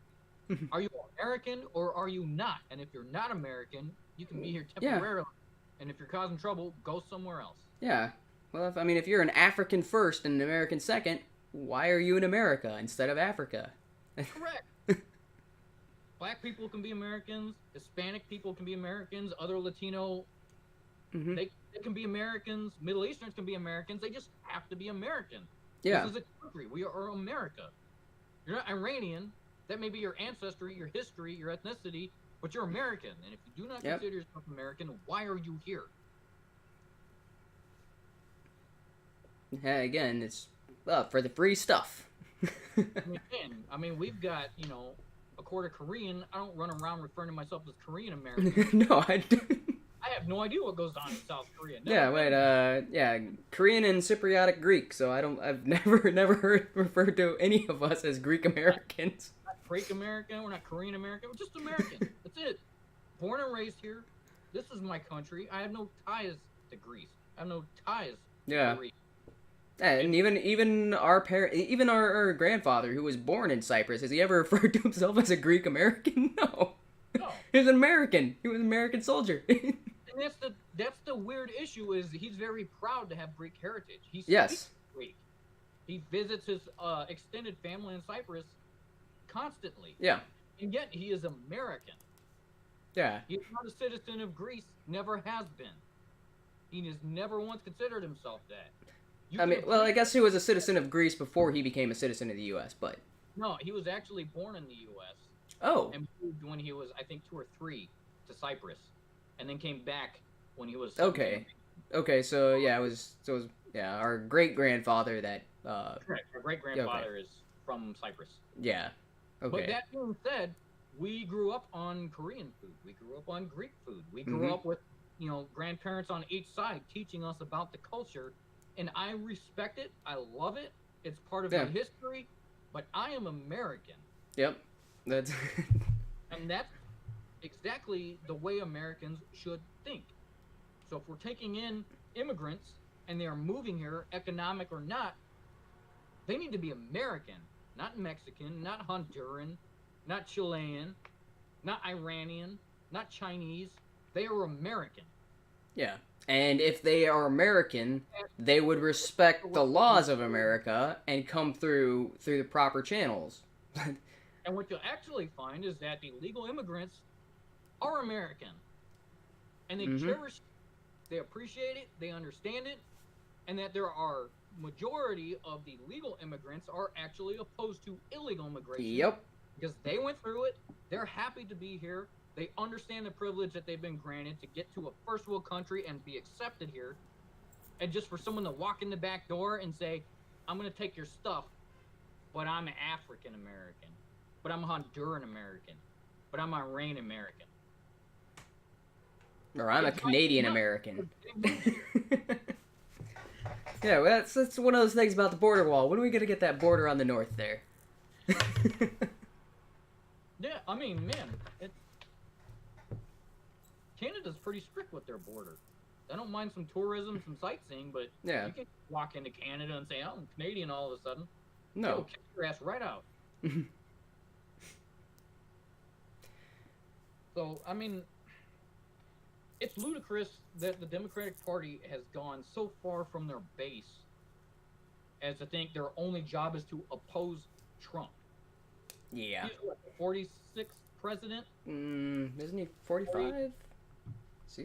Are you American or are you not? And if you're not American, you can be here temporarily. Yeah. And if you're causing trouble, go somewhere else. Yeah. Well, if you're an African first and an American second, why are you in America instead of Africa? Correct. Black people can be Americans. Hispanic people can be Americans. Other Latino, they can be Americans. Middle Easterns can be Americans. They just have to be American. Yeah. This is a country. We are America. You're not Iranian. That may be your ancestry, your history, your ethnicity, but you're American. And if you do not consider yourself American, why are you here? Yeah, again, it's for the free stuff. We've got, a quarter Korean. I don't run around referring to myself as Korean American. No, I don't. I have no idea what goes on in South Korea. Korean and Cypriotic Greek. So I've never heard referred to any of us as Greek Americans. We're not Greek American. We're not Korean American. We're just American. That's it. Born and raised here. This is my country. I have no ties to Greece. I have no ties to Greece. And even our grandfather, who was born in Cyprus, has he ever referred to himself as a Greek American? No. He was an American. He was an American soldier. And that's the weird issue is he's very proud to have Greek heritage. He speaks Greek. He visits his extended family in Cyprus constantly. Yeah. And yet he is American. Yeah. He's not a citizen of Greece. Never has been. He has never once considered himself that. I guess he was a citizen of Greece before he became a citizen of the U.S., but... No, he was actually born in the U.S. Oh. And moved when he was, I think, 2 or 3 to Cyprus. And then came back when he was... Okay. Okay, so, it was our great-grandfather that Correct. My great-grandfather is from Cyprus. Yeah. Okay. But that being said, we grew up on Korean food. We grew up on Greek food. We grew up with, grandparents on each side teaching us about the culture. And I respect it. I love it. It's part of my history. But I am American. Yep. That's... And that's exactly the way Americans should think. So if we're taking in immigrants and they are moving here, economic or not, they need to be American, not Mexican, not Honduran, not Chilean, not Iranian, not Chinese. They are American. Yeah. And if they are American, they would respect the laws of America and come through the proper channels. And what you'll actually find is that the legal immigrants are American. And they cherish, they appreciate it, they understand it, and that there are majority of the legal immigrants are actually opposed to illegal immigration. Yep. Because they went through it, they're happy to be here, they understand the privilege that they've been granted to get to a first world country and be accepted here. And just for someone to walk in the back door and say, I'm going to take your stuff, but I'm African American, but I'm Honduran American, but I'm Iranian American. Or I'm a Canadian American. Yeah, well, that's one of those things about the border wall. When are we going to get that border on the north there? Yeah, I mean, man, Canada's pretty strict with their border. I don't mind some tourism, some sightseeing, but you can't walk into Canada and say, oh, I'm Canadian all of a sudden. No. They'll kick your ass right out. So, I mean, it's ludicrous that the Democratic Party has gone so far from their base as to think their only job is to oppose Trump. Yeah. He's what, the 46th president? Isn't he 45?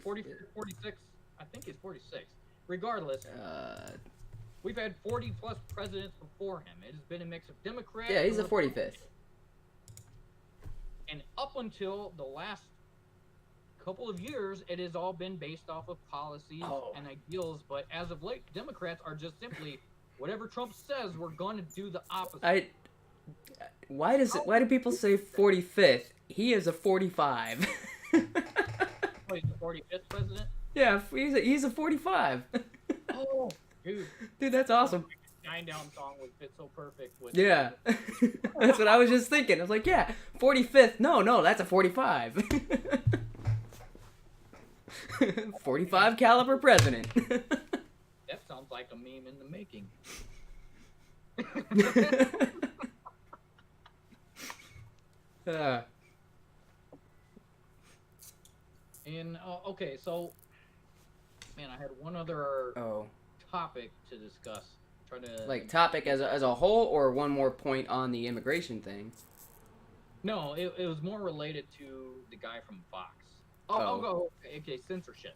46? I think he's 46. Regardless, we've had 40-plus presidents before him. It has been a mix of Democrats. Yeah, he's the 45th. And up until the last couple of years, it has all been based off of policies and ideals. But as of late, Democrats are just simply, whatever Trump says, we're going to do the opposite. Why do people say 45th? He is a 45. Oh, he's the 45th president? Yeah, he's a 45. Oh, dude, that's awesome. Shinedown song would fit so perfect with. Yeah, that's what I was just thinking. I was like, yeah, 45th. No, that's a 45. 45 caliber president. That sounds like a meme in the making. And okay, so man, I had one other topic to discuss. Try to like topic as a whole, or one more point on the immigration thing. No, it was more related to the guy from Fox. I'll go. Okay, censorship.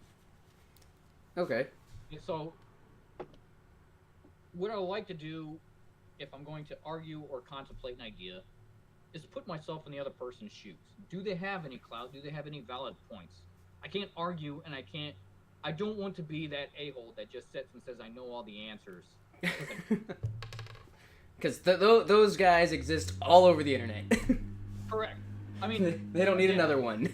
Okay. So, what I like to do, if I'm going to argue or contemplate an idea, is put myself in the other person's shoes. Do they have any clout? Do they have any valid points? I can't argue, and I don't want to be that a-hole that just sits and says, I know all the answers. Because those guys exist all over the internet. Correct. I mean, they don't need another one.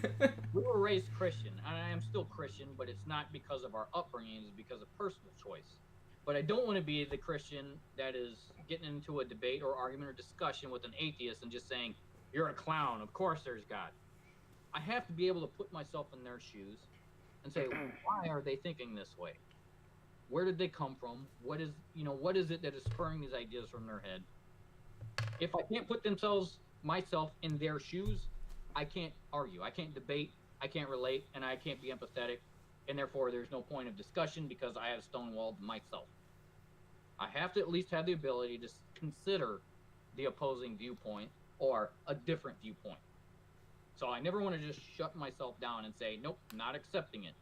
We were raised Christian, and I am still Christian, but it's not because of our upbringing, it's because of personal choice. But I don't want to be the Christian that is getting into a debate or argument or discussion with an atheist and just saying, you're a clown, of course there's God. I have to be able to put myself in their shoes and say, why are they thinking this way? Where did they come from? What is it that is spurring these ideas from their head? If I can't put myself in their shoes, I can't argue, I can't debate, I can't relate, and I can't be empathetic, and therefore there's no point of discussion because I have stonewalled myself. I have to at least have the ability to consider the opposing viewpoint or a different viewpoint. So I never want to just shut myself down and say, nope, not accepting it.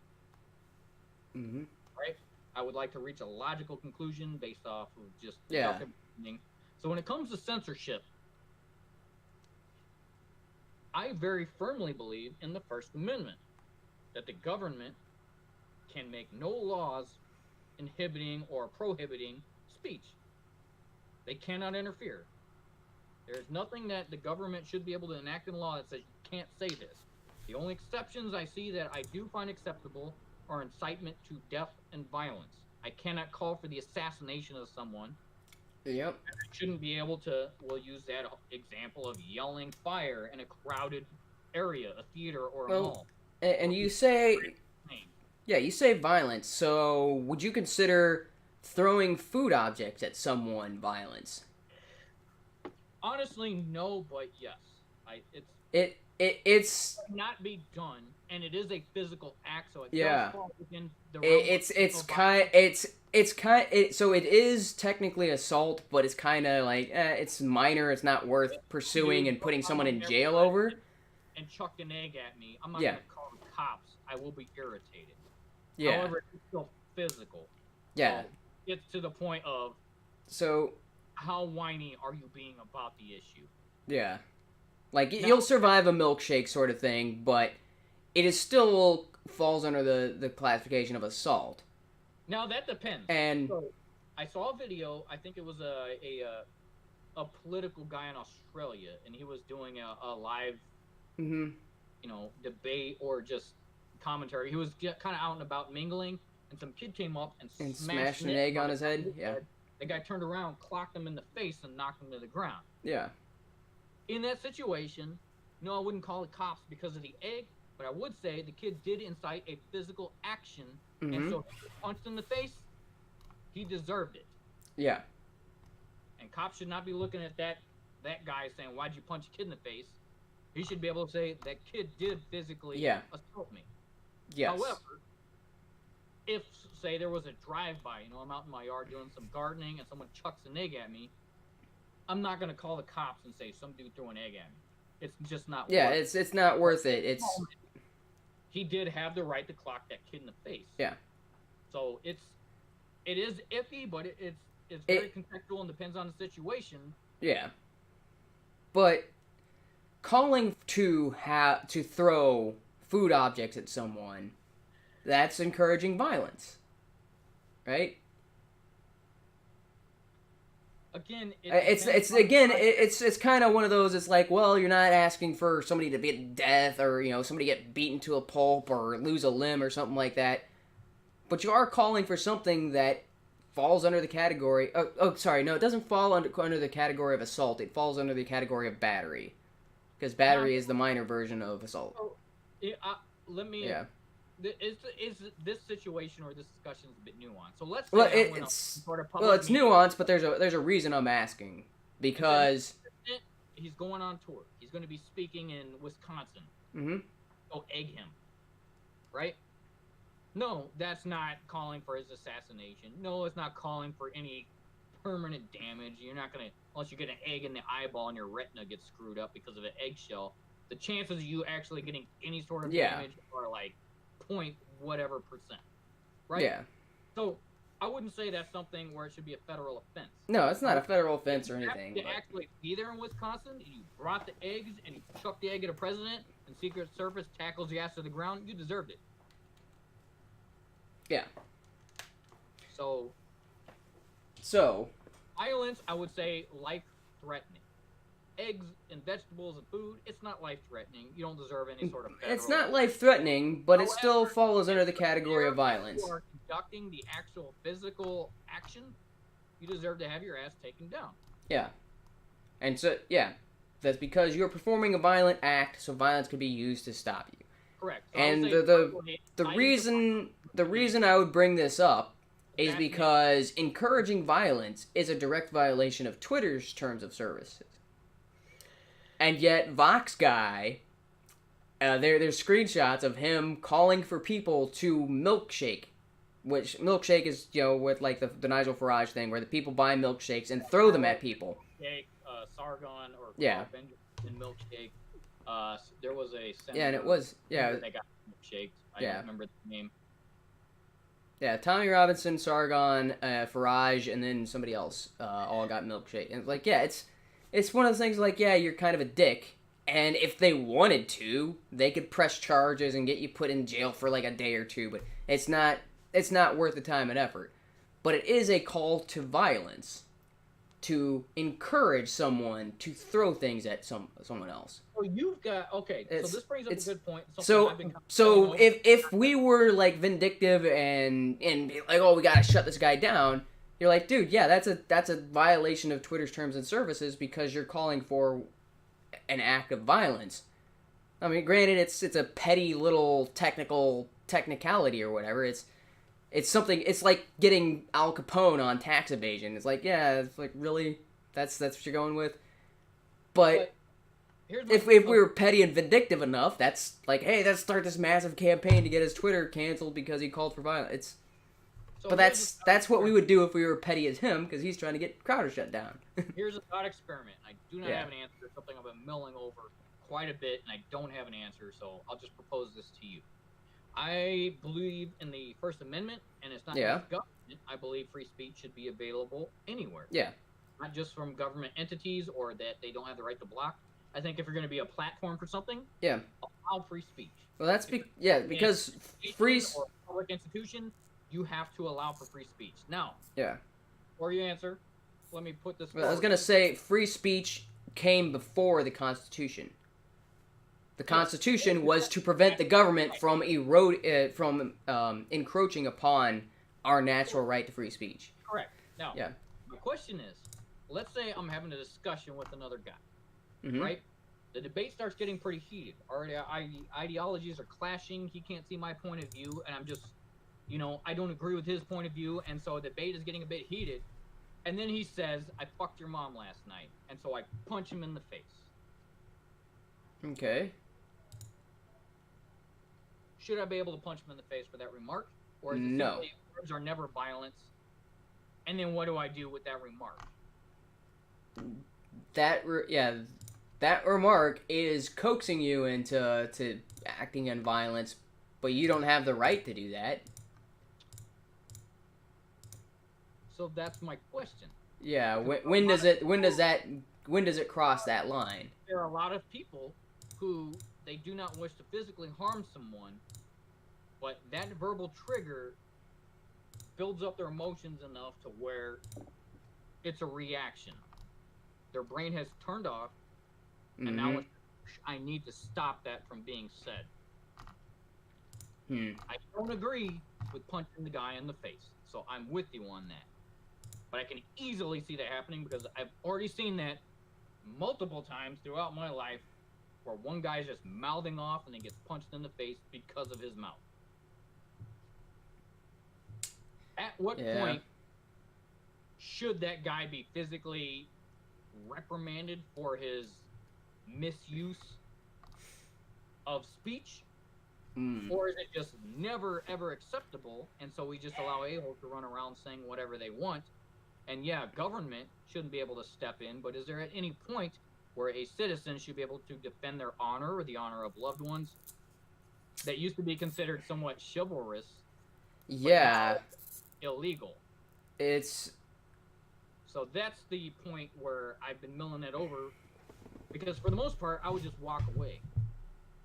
Mm-hmm. Right? I would like to reach a logical conclusion based off of just everything. So when it comes to censorship, I very firmly believe in the First Amendment, that the government can make no laws inhibiting or prohibiting speech. They cannot interfere. There's nothing that the government should be able to enact in law that says you can't say this. The only exceptions I see that I do find acceptable are incitement to death and violence. I cannot call for the assassination of someone. Yep. I shouldn't be able to, we'll use that example of yelling fire in a crowded area, a theater or a mall. And you say, yeah, you say violence, so would you consider throwing food objects at someone violence? Honestly, no, but yes. It's not be done, and it is a physical act, so it yeah. does fall within the realm so it is technically assault, but it's kind of like it's minor. It's not worth pursuing and putting someone in jail over. And chucked an egg at me, I'm not gonna call the cops. I will be irritated. Yeah. However, it's still physical. Yeah. So it's to the point of. So. How whiny are you being about the issue? Yeah. Like, you'll survive a milkshake sort of thing, but it is still falls under the classification of assault. Now, that depends. And so, I saw a video, I think it was a political guy in Australia, and he was doing a live, debate or just commentary. He was kind of out and about mingling, and some kid came up and smashed an egg on his head. Yeah. The guy turned around, clocked him in the face, and knocked him to the ground. Yeah. In that situation, no, I wouldn't call the cops because of the egg, but I would say the kid did incite a physical action, and so if he was punched in the face, he deserved it. Yeah. And cops should not be looking at that guy saying, "Why'd you punch a kid in the face?" He should be able to say, "That kid did physically assault me." Yes. However, if, say, there was a drive-by, I'm out in my yard doing some gardening, and someone chucks an egg at me, I'm not going to call the cops and say, some dude threw an egg at me. It's just not worth it. It's not worth it. He did have the right to clock that kid in the face. Yeah. So it is iffy, but it's very contextual and depends on the situation. Yeah. But calling to throw food objects at someone, that's encouraging violence. Right? Again, it's kind of one of those. It's like, well, you're not asking for somebody to be to death or somebody get beaten to a pulp or lose a limb or something like that, but you are calling for something that falls under the category. It doesn't fall under the category of assault. It falls under the category of battery, because battery is the minor version of assault. Let me. Yeah. Is this situation or this discussion is a bit nuanced? So let's say it's nuanced, but there's a reason I'm asking, because he's going on tour. He's going to be speaking in Wisconsin. Go egg him, right? No, that's not calling for his assassination. No, it's not calling for any permanent damage. You're not going to, unless you get an egg in the eyeball and your retina gets screwed up because of an eggshell. The chances of you actually getting any sort of damage are like point whatever %, right? Yeah. So I wouldn't say that's something where it should be a federal offense. No, it's not a federal offense or anything. To actually be there in Wisconsin, and you brought the eggs and you chucked the egg at a president, and Secret Service tackles the ass to the ground, you deserved it. Yeah. So violence, I would say life-threatening. Eggs and vegetables and food, it's not life-threatening. You don't deserve any sort of federal... It's not life-threatening, but it still falls under the category of violence. If you are conducting the actual physical action, you deserve to have your ass taken down. Yeah. And so, that's because you're performing a violent act, so violence could be used to stop you. Correct. So and the reason I would bring this up is because encouraging violence is a direct violation of Twitter's terms of service. And yet, Vox Guy, there's screenshots of him calling for people to milkshake, which milkshake is, with like the Nigel Farage thing, where the people buy milkshakes and throw them at people. Sargon or Benjamin milkshake. There was a senator. Yeah, and it was that got milkshaked. I don't remember the name. Yeah, Tommy Robinson, Sargon, Farage, and then somebody else all got milkshake. And it's one of those things like, you're kind of a dick, and if they wanted to, they could press charges and get you put in jail for like a day or two, but it's not worth the time and effort. But it is a call to violence. to encourage someone to throw things at someone else. So you've got so this brings up a good point. So if we were like vindictive and be like, oh, we gotta shut this guy down, you're like, dude, yeah, that's a violation of Twitter's terms and services because you're calling for an act of violence. I mean, granted, it's a petty little technicality or whatever. It's something. It's like getting Al Capone on tax evasion. It's like, yeah, it's like, really, that's what you're going with. But if we were petty and vindictive enough, that's like, hey, let's start this massive campaign to get his Twitter canceled because he called for violence. But that's what we would do if we were petty as him, because he's trying to get Crowder shut down. Here's a thought experiment. I do not have an answer. Something I've been mulling over quite a bit, and I don't have an answer, so I'll just propose this to you. I believe in the First Amendment, and it's not just government. I believe free speech should be available anywhere. Yeah. Not just from government entities or that they don't have the right to block. I think if you're going to be a platform for something, allow free speech. Well, that's because free or public institution, you have to allow for free speech. Now, yeah. Before you answer, let me put this. Well, I was going to say free speech came before the Constitution. The Constitution was to prevent the government from encroaching upon our natural right to free speech. Correct. Now, my question is, let's say I'm having a discussion with another guy, right? The debate starts getting pretty heated. Our ideologies are clashing. He can't see my point of view, and I'm just, I don't agree with his point of view, and so the debate is getting a bit heated. And then he says, I fucked your mom last night, and so I punch him in the face. Okay. Should I be able to punch him in the face for that remark? Or is it simply words are never violence? And then what do I do with that remark? That remark is coaxing you into acting in violence, but you don't have the right to do that. So that's my question. Yeah, when does it cross that line? There are a lot of people who they do not wish to physically harm someone, but that verbal trigger builds up their emotions enough to where it's a reaction. Their brain has turned off, and now I need to stop that from being said. I don't agree with punching the guy in the face, so I'm with you on that. But I can easily see that happening because I've already seen that multiple times throughout my life where one guy's just mouthing off and then gets punched in the face because of his mouth. At what point should that guy be physically reprimanded for his misuse of speech? Or is it just never, ever acceptable, and so we just allow a-holes to run around saying whatever they want? And government shouldn't be able to step in, but is there at any point where a citizen should be able to defend their honor or the honor of loved ones that used to be considered somewhat chivalrous? Yeah. Illegal. So that's the point where I've been milling it over, because for the most part, I would just walk away.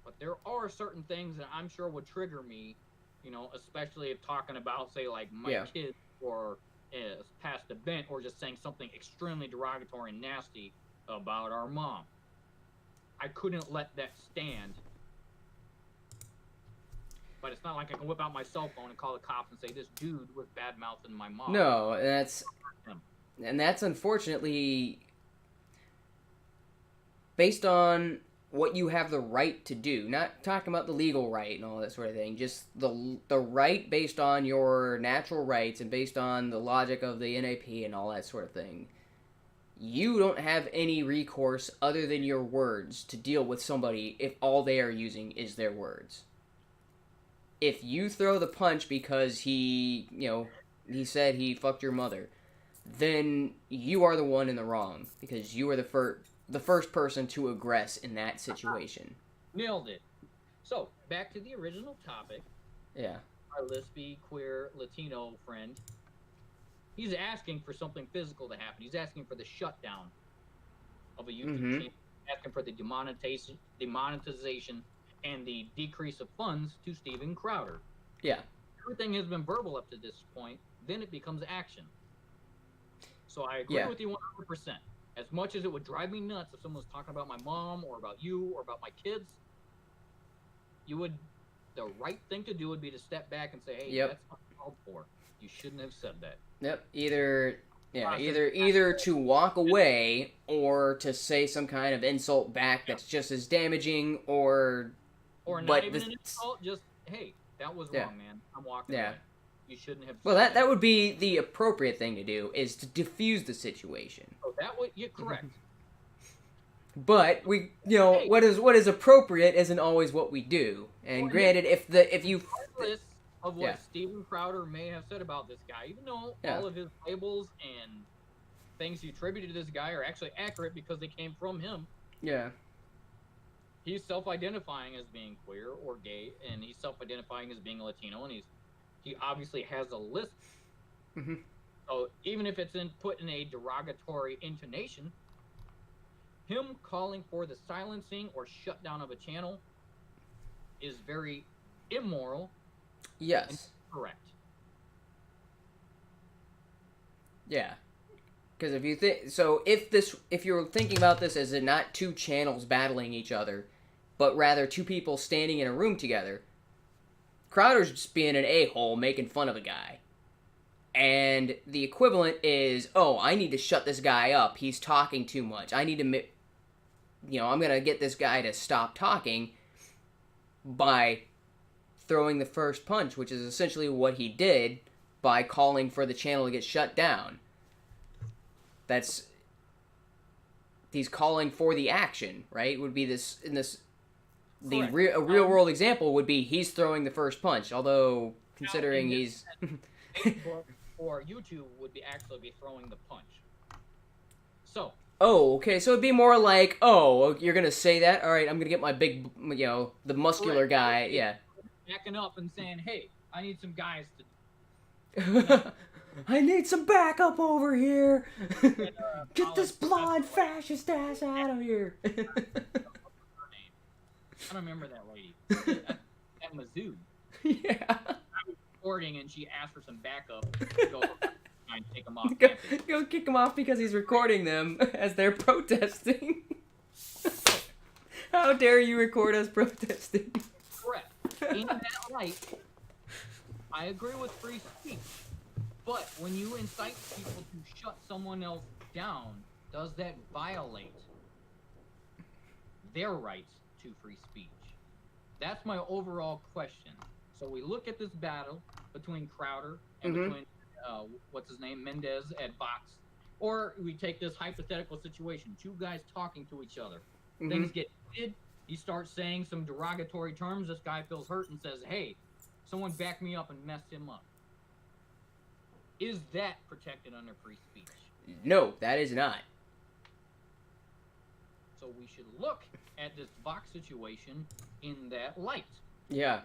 But there are certain things that I'm sure would trigger me, especially if talking about, say, like my kids or past event, or just saying something extremely derogatory and nasty about our mom. I couldn't let that stand. But it's not like I can whip out my cell phone and call the cops and say this dude was bad-mouthing my mom. No, and that's unfortunately based on what you have the right to do. Not talking about the legal right and all that sort of thing. Just the right based on your natural rights and based on the logic of the NAP and all that sort of thing. You don't have any recourse other than your words to deal with somebody if all they are using is their words. If you throw the punch because he said he fucked your mother, then you are the one in the wrong because you are the first person to aggress in that situation. Nailed it. So, back to the original topic. Yeah. Our lesbian, queer, Latino friend. He's asking for something physical to happen. He's asking for the shutdown of a YouTube channel. He's asking for the demonetization and the decrease of funds to Steven Crowder. Yeah. Everything has been verbal up to this point. Then it becomes action. So I agree with you 100%. As much as it would drive me nuts if someone was talking about my mom or about you or about my kids, the right thing to do would be to step back and say, hey, that's uncalled for. You shouldn't have said that. Yep. Either to walk away or to say some kind of insult back that's just as damaging, or not even an insult, just, hey, that was wrong, man. I'm walking away. You shouldn't have. Well, that would be the appropriate thing to do, is to diffuse the situation. Oh, that would, you're correct. But what is appropriate isn't always what we do. And granted, if you regardless of what Steven Crowder may have said about this guy, even though all of his labels and things he attributed to this guy are actually accurate because they came from him. Yeah. He's self-identifying as being queer or gay, and he's self-identifying as being Latino, and he obviously has a list. Mm-hmm. So even if it's put in a derogatory intonation, him calling for the silencing or shutdown of a channel is very immoral. Yes. And correct. Yeah. Because if you're thinking about this as not two channels battling each other, but rather two people standing in a room together, Crowder's just being an a-hole making fun of a guy. And the equivalent is, oh, I need to shut this guy up. He's talking too much. I need to, I'm going to get this guy to stop talking by throwing the first punch, which is essentially what he did by calling for the channel to get shut down. He's calling for the action, right? Would be a real world example would be he's throwing the first punch, although considering he's Facebook or YouTube would actually be throwing the punch. So. Oh, okay. So it'd be more like, oh, you're gonna say that? All right, I'm gonna get my big, the muscular guy. Yeah. Backing up and saying, hey, I need some guys to. I need some backup over here. Get this blonde fascist ass out of here. I don't remember that lady. At Mizzou. Yeah. I was recording and she asked for some backup. Go and take him off. Go kick him off because he's recording them as they're protesting. How dare you record us protesting? Correct. In that light, I agree with free speech. But when you incite people to shut someone else down, does that violate their rights to free speech? That's my overall question. So we look at this battle between Crowder and between, what's his name, Mendez at Vox. Or we take this hypothetical situation, two guys talking to each other. Mm-hmm. Things get heated. He starts saying some derogatory terms. This guy feels hurt and says, hey, someone back me up and messed him up. Is that protected under free speech? No, that is not. So we should look at this Vox situation in that light. Yeah.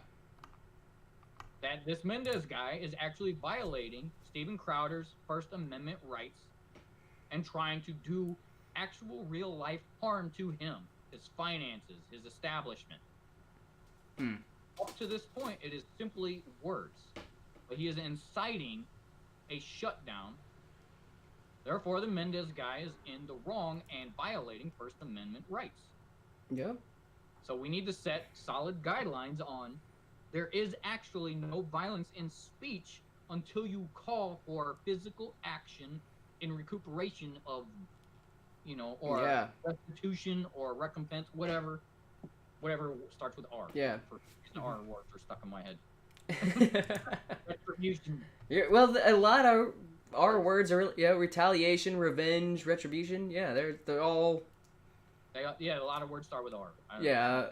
That this Mendez guy is actually violating Steven Crowder's First Amendment rights and trying to do actual real-life harm to him, his finances, his establishment. Up to this point, it is simply words. But he is inciting a shutdown. Therefore, the Mendez guy is in the wrong and violating First Amendment rights. Yeah. So we need to set solid guidelines on there is actually no violence in speech until you call for physical action in recuperation of, or restitution or recompense, whatever starts with R. Yeah. R words are stuck in my head. Retribution. Yeah, well, a lot of our words are retaliation, revenge, retribution. Yeah, they're all. A lot of words start with R. Yeah.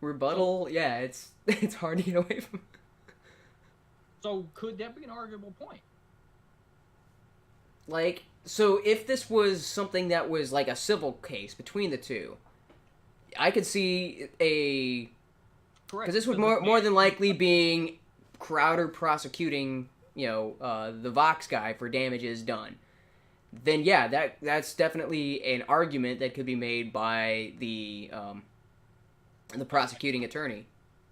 Rebuttal. Yeah, it's hard to get away from. So could that be an arguable point? Like, so if this was something that was like a civil case between the two, I could see a. Because this would more than likely being Crowder prosecuting, the Vox guy for damages done. Then yeah, that's definitely an argument that could be made by the prosecuting attorney.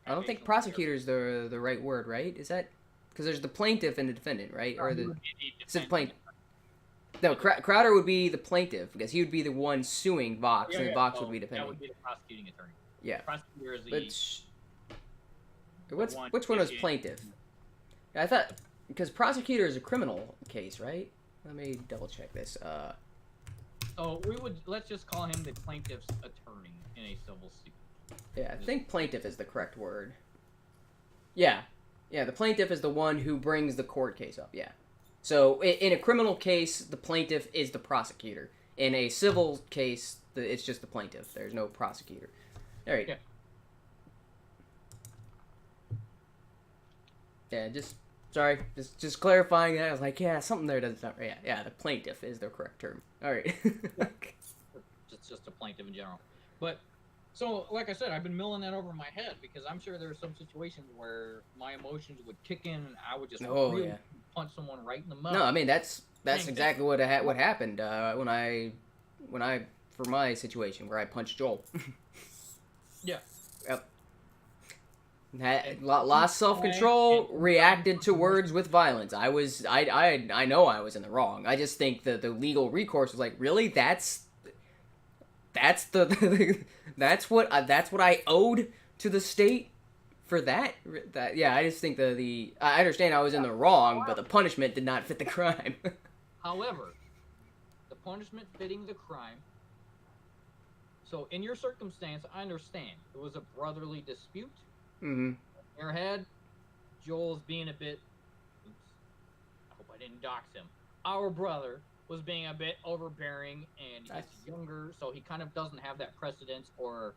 I don't think prosecutor is the right word, right? Is that because there's the plaintiff and the defendant, right? Or is it plaintiff? No, Crowder would be the plaintiff because he would be the one suing Vox, and Vox would be defending. That would be the prosecuting attorney. Yeah. Prosecutor is which one was plaintiff? I thought because prosecutor is a criminal case, right? Let me double check this. So let's just call him the plaintiff's attorney in a civil suit. Yeah, I think plaintiff is the correct word. Yeah, the plaintiff is the one who brings the court case up. Yeah. So in a criminal case, the plaintiff is the prosecutor. In a civil case, it's just the plaintiff. There's no prosecutor. There you go. Yeah, just clarifying that. I was like, yeah, something there doesn't sound right. Yeah, the plaintiff is the correct term. All right. It's just a plaintiff in general. But, so, like I said, I've been milling that over my head because I'm sure there are some situations where my emotions would kick in and I would just punch someone right in the mouth. No, I mean, that's exactly what happened when I for my situation where I punched Joel. Yeah. Yep. Lost self-control, reacted to words with violence. I know I was in the wrong. I just think that the legal recourse was like, really? That's what I owed to the state for that. Yeah, I just think I understand I was in the wrong, but the punishment did not fit the crime. However, the punishment fitting the crime. So in your circumstance, I understand it was a brotherly dispute. Mm-hmm. In your head, Joel's being a bit. Oops, I hope I didn't dox him. Our brother was being a bit overbearing, and he's younger, so he kind of doesn't have that precedence, or,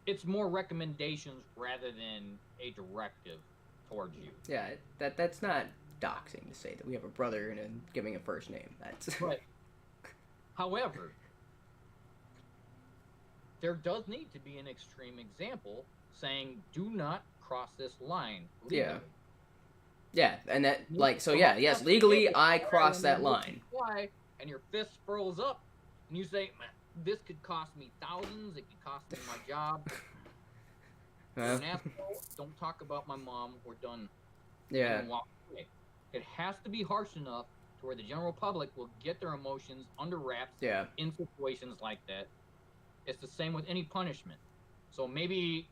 it's more recommendations rather than a directive towards you. Yeah, that's not doxing to say that we have a brother and giving a first name. That's right. However, there does need to be an extreme example saying, do not cross this line legally. Yeah. Yeah, and that, yes, legally, I crossed that line. And your fist furls up, and you say, this could cost me thousands, it could cost me my job. An asshole, don't talk about my mom, we're done. Yeah. And walk away. It has to be harsh enough to where the general public will get their emotions under wraps in situations like that. It's the same with any punishment. So maybe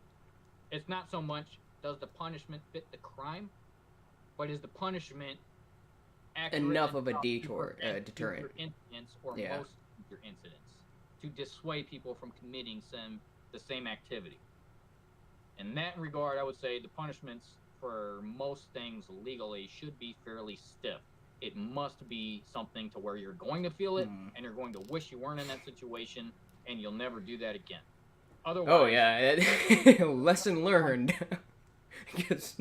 it's not so much does the punishment fit the crime, but is the punishment enough of a deterrent incidents or most of your incidents to dissuade people from committing the same activity. In that regard, I would say the punishments for most things legally should be fairly stiff. It must be something to where you're going to feel it and you're going to wish you weren't in that situation and you'll never do that again. Otherwise, lesson learned. Because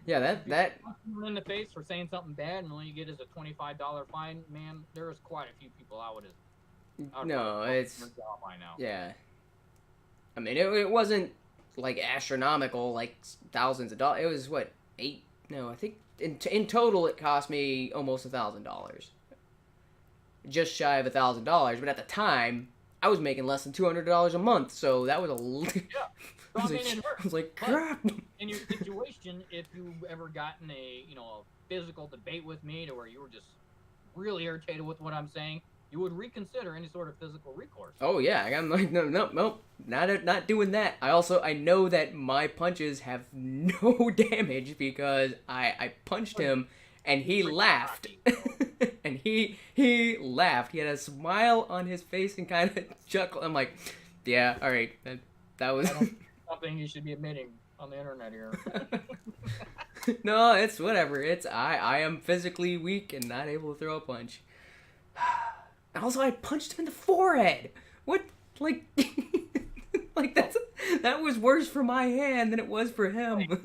that in the face for saying something bad and all you get is a $25 fine, man. There's quite a few people I would have. It's by now. Yeah. I mean, it wasn't like astronomical, like thousands of dollars. It was what I think in total it cost me almost $1,000, just shy of $1,000. But at the time, I was making less than $200 a month, so that was I was like, crap. In your situation, if you ever gotten a physical debate with me to where you were just really irritated with what I'm saying, you would reconsider any sort of physical recourse. Oh yeah, I'm like, no, not doing that. I know that my punches have no damage because I punched him and he laughed. And he laughed. He had a smile on his face and kind of chuckled. I'm like, yeah, all right, that was something you should be admitting on the internet here. No, it's whatever. It's I am physically weak and not able to throw a punch. Also, I punched him in the forehead. What? Like that was worse for my hand than it was for him.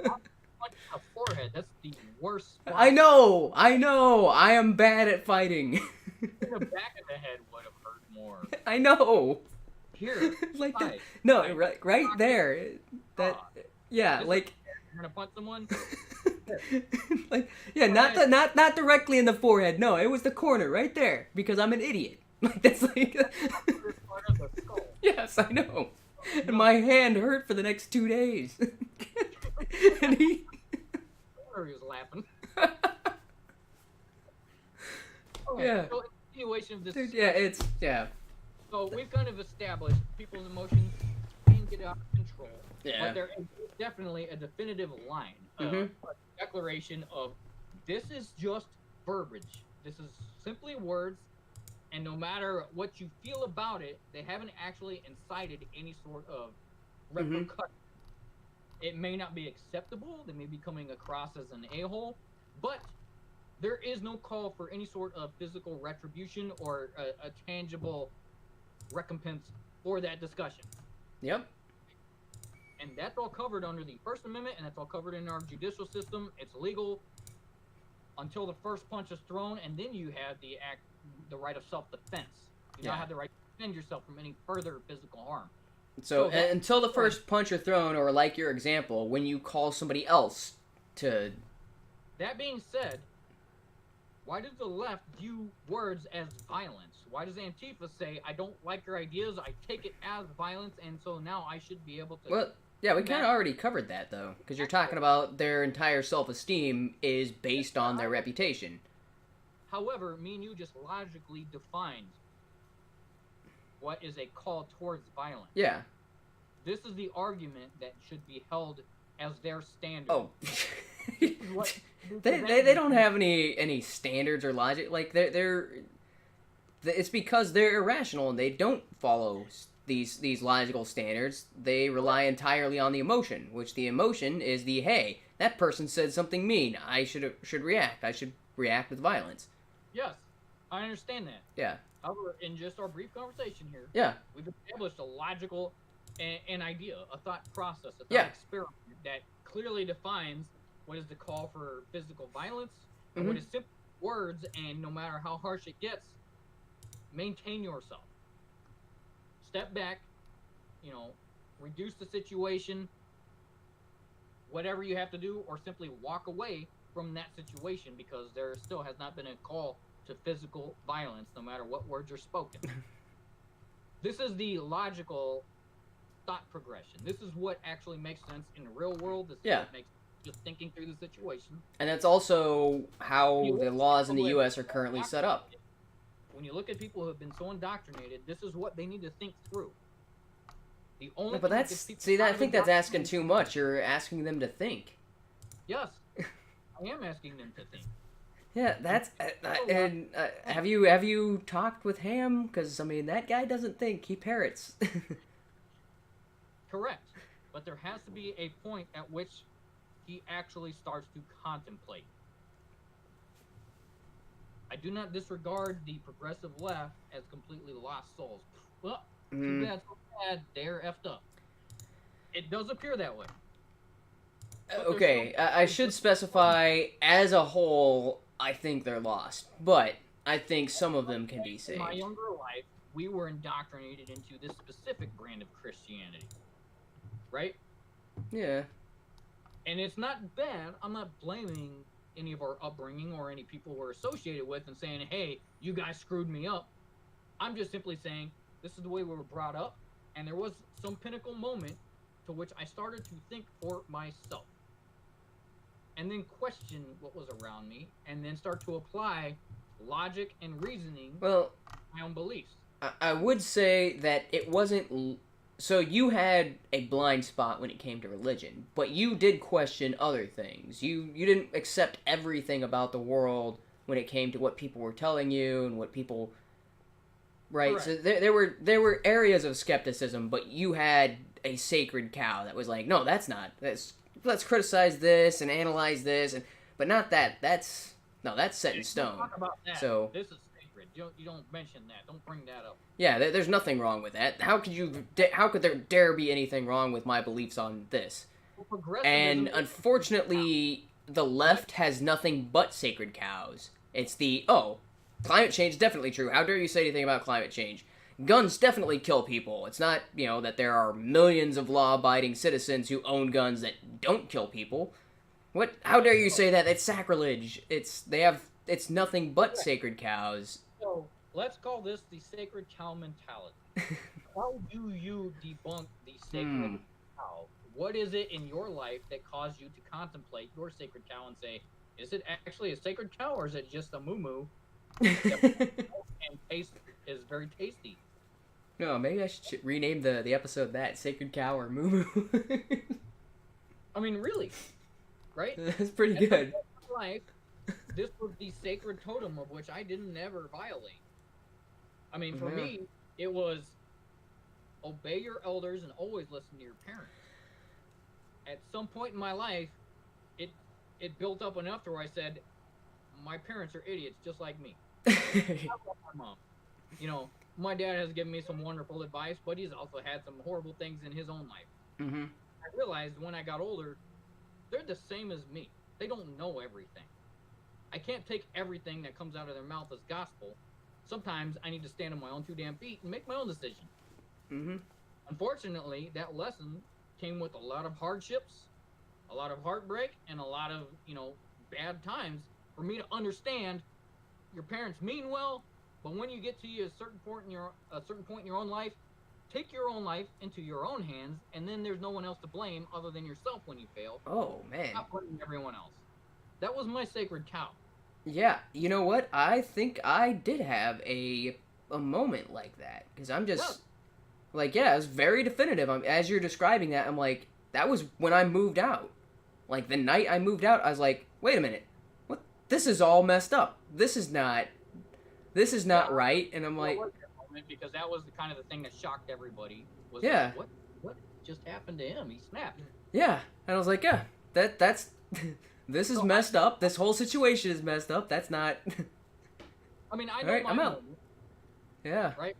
A forehead. That's the worst spot. I know. I am bad at fighting. The back of the head would have hurt more. I know. Here, like that. No, right there. That. Yeah, like. You're gonna punch someone. Like, yeah, not directly in the forehead. No, it was the corner right there because I'm an idiot. Like that's like. Part of the skull. Yes, I know. And my hand hurt for the next 2 days. And he was laughing. Yeah. So, continuation of this. Dude, yeah, it's So we've kind of established people's emotions can get out of control. Yeah. But there is definitely a definitive line, a declaration of this is just verbiage. This is simply words, and no matter what you feel about it, they haven't actually incited any sort of repercussion. It may not be acceptable. They may be coming across as an a-hole, but there is no call for any sort of physical retribution or a tangible recompense for that discussion. Yep. And that's all covered under the First Amendment, and that's all covered in our judicial system. It's legal until the first punch is thrown, and then you have the right of self-defense. You now have the right to defend yourself from any further physical harm. So until the first punch is thrown, or like your example, when you call somebody else to... That being said, why does the left view words as violence? Why does Antifa say, I don't like your ideas, I take it as violence, and so now I should be able to... Well, yeah, we kind of already covered that, though, because you're talking about their entire self-esteem is based on their reputation. However, me and you just logically defined what is a call towards violence. Yeah. This is the argument that should be held as their standard. Oh. They don't have any standards or logic. Like, it's because they're irrational and they don't follow these logical standards. They rely entirely on the emotion, which the emotion is the, hey, that person said something mean. I should react. I should react with violence. Yes, I understand that. Yeah. However, in just our brief conversation here, we've established a logical an idea, a thought process, a thought experiment that clearly defines what is the call for physical violence, and what is simple words, and no matter how harsh it gets, maintain yourself. Step back, reduce the situation, whatever you have to do, or simply walk away from that situation, because there still has not been a call to physical violence, no matter what words are spoken. This is the logical thought progression. This is what actually makes sense in the real world. This is what makes just thinking through the situation. And that's also how the laws in the U.S. are currently set up. When you look at people who have been so indoctrinated, this is what they need to think through. The only but I think that's asking too much. You're asking them to think. Yes, I am asking them to think. Yeah, that's and have you talked with Ham? Because I mean, that guy doesn't think; he parrots. Correct, but there has to be a point at which he actually starts to contemplate. I do not disregard the progressive left as completely lost souls. Well, too bad, so bad, they're effed up. It does appear that way. Okay, I should specify, as a whole, I think they're lost, but I think some of them can be saved. In my younger life, we were indoctrinated into this specific brand of Christianity, right? Yeah. And it's not bad. I'm not blaming any of our upbringing or any people we're associated with and saying, hey, you guys screwed me up. I'm just simply saying, this is the way we were brought up, and there was some pinnacle moment to which I started to think for myself. And then question what was around me, and then start to apply logic and reasoning to my own beliefs. I would say that it wasn't... So you had a blind spot when it came to religion, but you did question other things. You didn't accept everything about the world when it came to what people were telling you and what people... Right? Correct. So there were areas of skepticism, but you had a sacred cow that was like, no, that's not... Let's criticize this and analyze this, but not that. That's set in stone. Talk about that. So this is sacred. You don't mention that. Don't bring that up. Yeah, there's nothing wrong with that. How could there dare be anything wrong with my beliefs on this? And unfortunately, the left has nothing but sacred cows. It's climate change is definitely true. How dare you say anything about climate change? Guns definitely kill people. It's not, that there are millions of law-abiding citizens who own guns that don't kill people. What? How dare you say that? It's sacrilege. It's nothing but sacred cows. So, let's call this the sacred cow mentality. How do you debunk the sacred cow? What is it in your life that caused you to contemplate your sacred cow and say, is it actually a sacred cow or is it just a moo-moo And taste is very tasty. No, maybe I should rename the episode that Sacred Cow or Moo Moo. I mean, really, right? That's pretty good. In my life, this was the sacred totem of which I didn't ever violate. I mean, for me, it was obey your elders and always listen to your parents. At some point in my life, it built up enough to where I said, my parents are idiots just like me. I love my mom. You know, my dad has given me some wonderful advice, but he's also had some horrible things in his own life. Mm-hmm. I realized when I got older, they're the same as me. They don't know everything. I can't take everything that comes out of their mouth as gospel. Sometimes I need to stand on my own 2 damn feet and make my own decision. Mm-hmm. Unfortunately, that lesson came with a lot of hardships, a lot of heartbreak, and a lot of, bad times for me to understand your parents mean well, but when you get to a certain point in your own life, take your own life into your own hands, and then there's no one else to blame other than yourself when you fail. Oh, man. Not blaming everyone else. That was my sacred cow. Yeah, you know what? I think I did have a moment like that, because I'm just, it was very definitive. As you're describing that, I'm like, that was when I moved out. Like, the night I moved out, I was like, wait a minute, what? This is all messed up. This is not right, and I'm like... Because that was the thing that shocked everybody. Was like, what just happened to him? He snapped. Yeah, and I was like, yeah, that's... This is messed up. This whole situation is messed up. That's not... I mean, I know I'm out. Yeah. Right?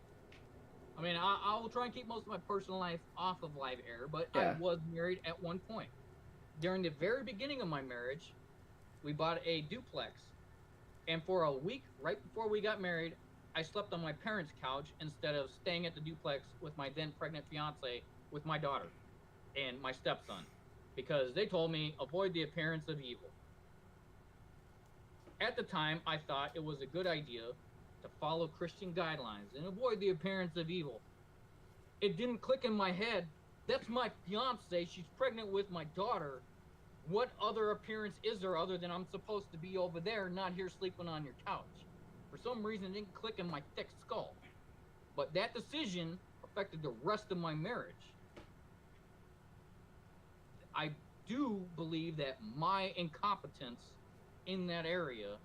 I mean, I will try and keep most of my personal life off of live air, but I was married at one point. During the very beginning of my marriage, we bought a duplex. And for a week, right before we got married, I slept on my parents' couch instead of staying at the duplex with my then pregnant fiance with my daughter and my stepson. Because they told me, avoid the appearance of evil. At the time, I thought it was a good idea to follow Christian guidelines and avoid the appearance of evil. It didn't click in my head. That's my fiance. She's pregnant with my daughter. What other appearance is there other than I'm supposed to be over there, not here sleeping on your couch? For some reason, it didn't click in my thick skull. But that decision affected the rest of my marriage. I do believe that my incompetence in that area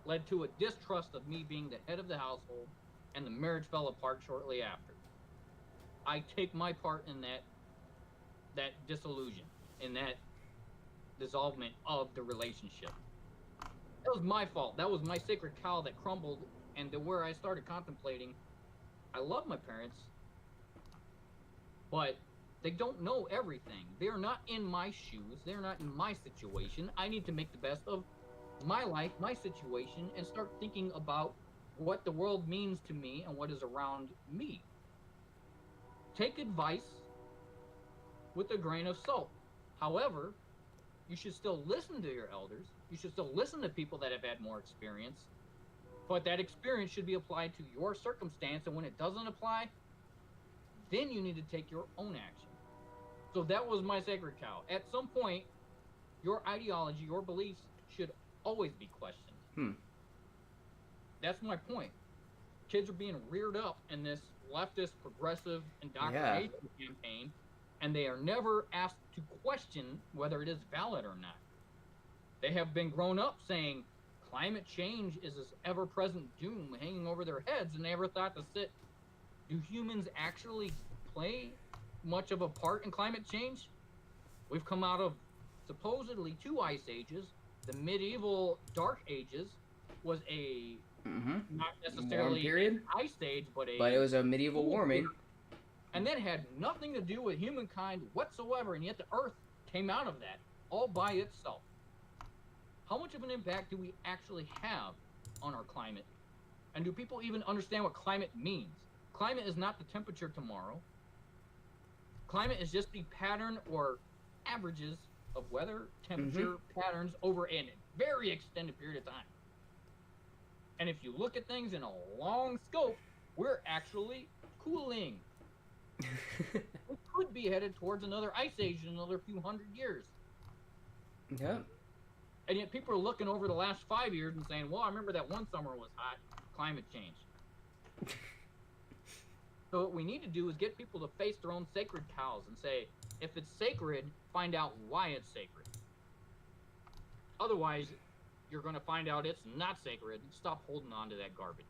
led to a distrust of me being the head of the household, and the marriage fell apart shortly after. I take my part in that disillusion, in that dissolvement of the relationship. That was my fault. That was my sacred cow that crumbled, and to where I started contemplating, I love my parents, but they don't know everything. They're not in my shoes. They're not in my situation. I need to make the best of my life, my situation, and start thinking about what the world means to me and what is around me. Take advice with a grain of salt. However, you should still listen to your elders. You should still listen to people that have had more experience. But that experience should be applied to your circumstance, and when it doesn't apply, then you need to take your own action. So that was my sacred cow. At some point, your ideology, your beliefs should always be questioned. That's my point. Kids are being reared up in this leftist, progressive indoctrination campaign, and they are never asked to question whether it is valid or not. They have been grown up saying climate change is this ever-present doom hanging over their heads, and they never thought to sit, do humans actually play much of a part in climate change? We've come out of supposedly 2 ice ages. The medieval dark ages was a not necessarily an ice age, but it was a medieval warming. And that had nothing to do with humankind whatsoever, and yet the Earth came out of that all by itself. How much of an impact do we actually have on our climate? And do people even understand what climate means? Climate is not the temperature tomorrow. Climate is just the pattern or averages of weather, temperature patterns over a very extended period of time. And if you look at things in a long scope, we're actually cooling. We could be headed towards another ice age in another few hundred years. Yeah. And yet people are looking over the last 5 years and saying, well, I remember that one summer was hot, climate change. So what we need to do is get people to face their own sacred cows and say, if it's sacred, find out why it's sacred. Otherwise, you're going to find out it's not sacred. Stop holding on to that garbage.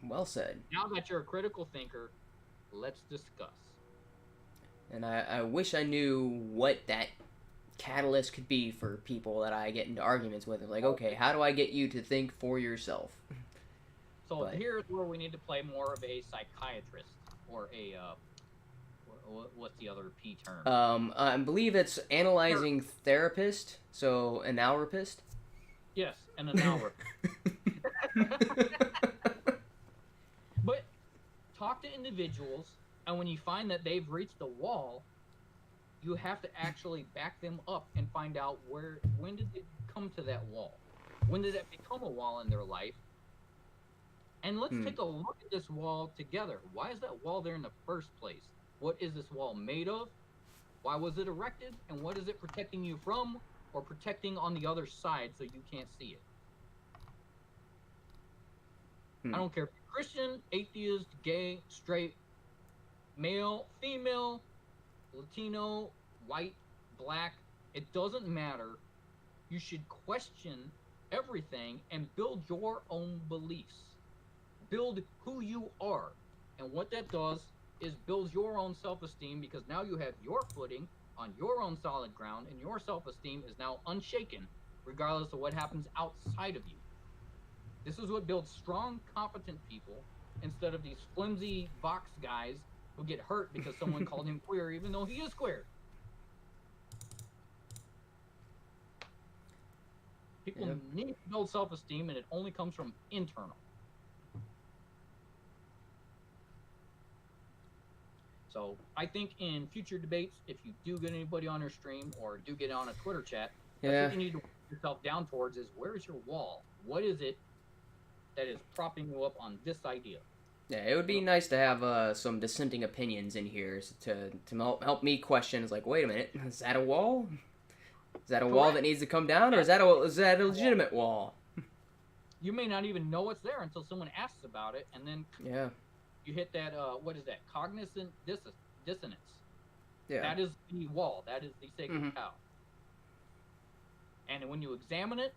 Well said. Now that you're a critical thinker, let's discuss. And I wish I knew what that catalyst could be for people that I get into arguments with. Like, okay, how do I get you to think for yourself? So here's where we need to play more of a psychiatrist or a what's the other P term? I believe it's analyzing therapist, so analrapist. Yes, an analrapist. But talk to individuals, and when you find that they've reached a wall, you have to actually back them up and find out when did they come to that wall? When did it become a wall in their life? And let's take a look at this wall together. Why is that wall there in the first place? What is this wall made of? Why was it erected? And what is it protecting you from or protecting on the other side so you can't see it? I don't care if you're Christian, atheist, gay, straight, male, female, Latino, white, black. It doesn't matter. You should question everything and build your own beliefs. Build who you are. And what that does is build your own self-esteem, because now you have your footing on your own solid ground, and your self-esteem is now unshaken regardless of what happens outside of you. This is what builds strong, competent people instead of these flimsy box guys who get hurt because someone called him queer even though he is queer. People need to build self-esteem, and it only comes from internal. So I think in future debates, if you do get anybody on your stream or do get on a Twitter chat, that's what you need to work yourself down towards is, where is your wall? What is it that is propping you up on this idea? Yeah, it would be nice to have some dissenting opinions in here to help me question. It's like, wait a minute, is that a wall? Is that a wall that needs to come down, or is that a legitimate wall? You may not even know it's there until someone asks about it, and then you hit that, what is that, cognizant dissonance. Yeah. That is the wall. That is the sacred cow. And when you examine it,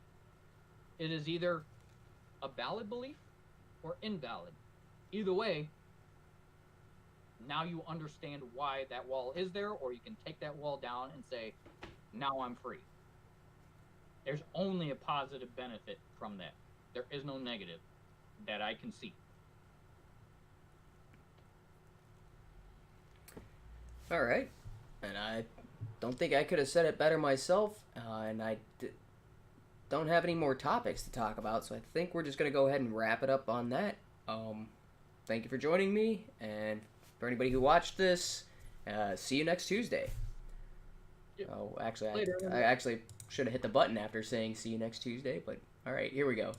it is either a valid belief or invalid. Either way, now you understand why that wall is there, or you can take that wall down and say, now I'm free. There's only a positive benefit from that. There is no negative that I can see. All right. And I don't think I could have said it better myself, and I don't have any more topics to talk about, so I think we're just going to go ahead and wrap it up on that. Thank you for joining me, and for anybody who watched this, see you next Tuesday. Oh, actually, I actually should have hit the button after saying see you next Tuesday, but all right, here we go.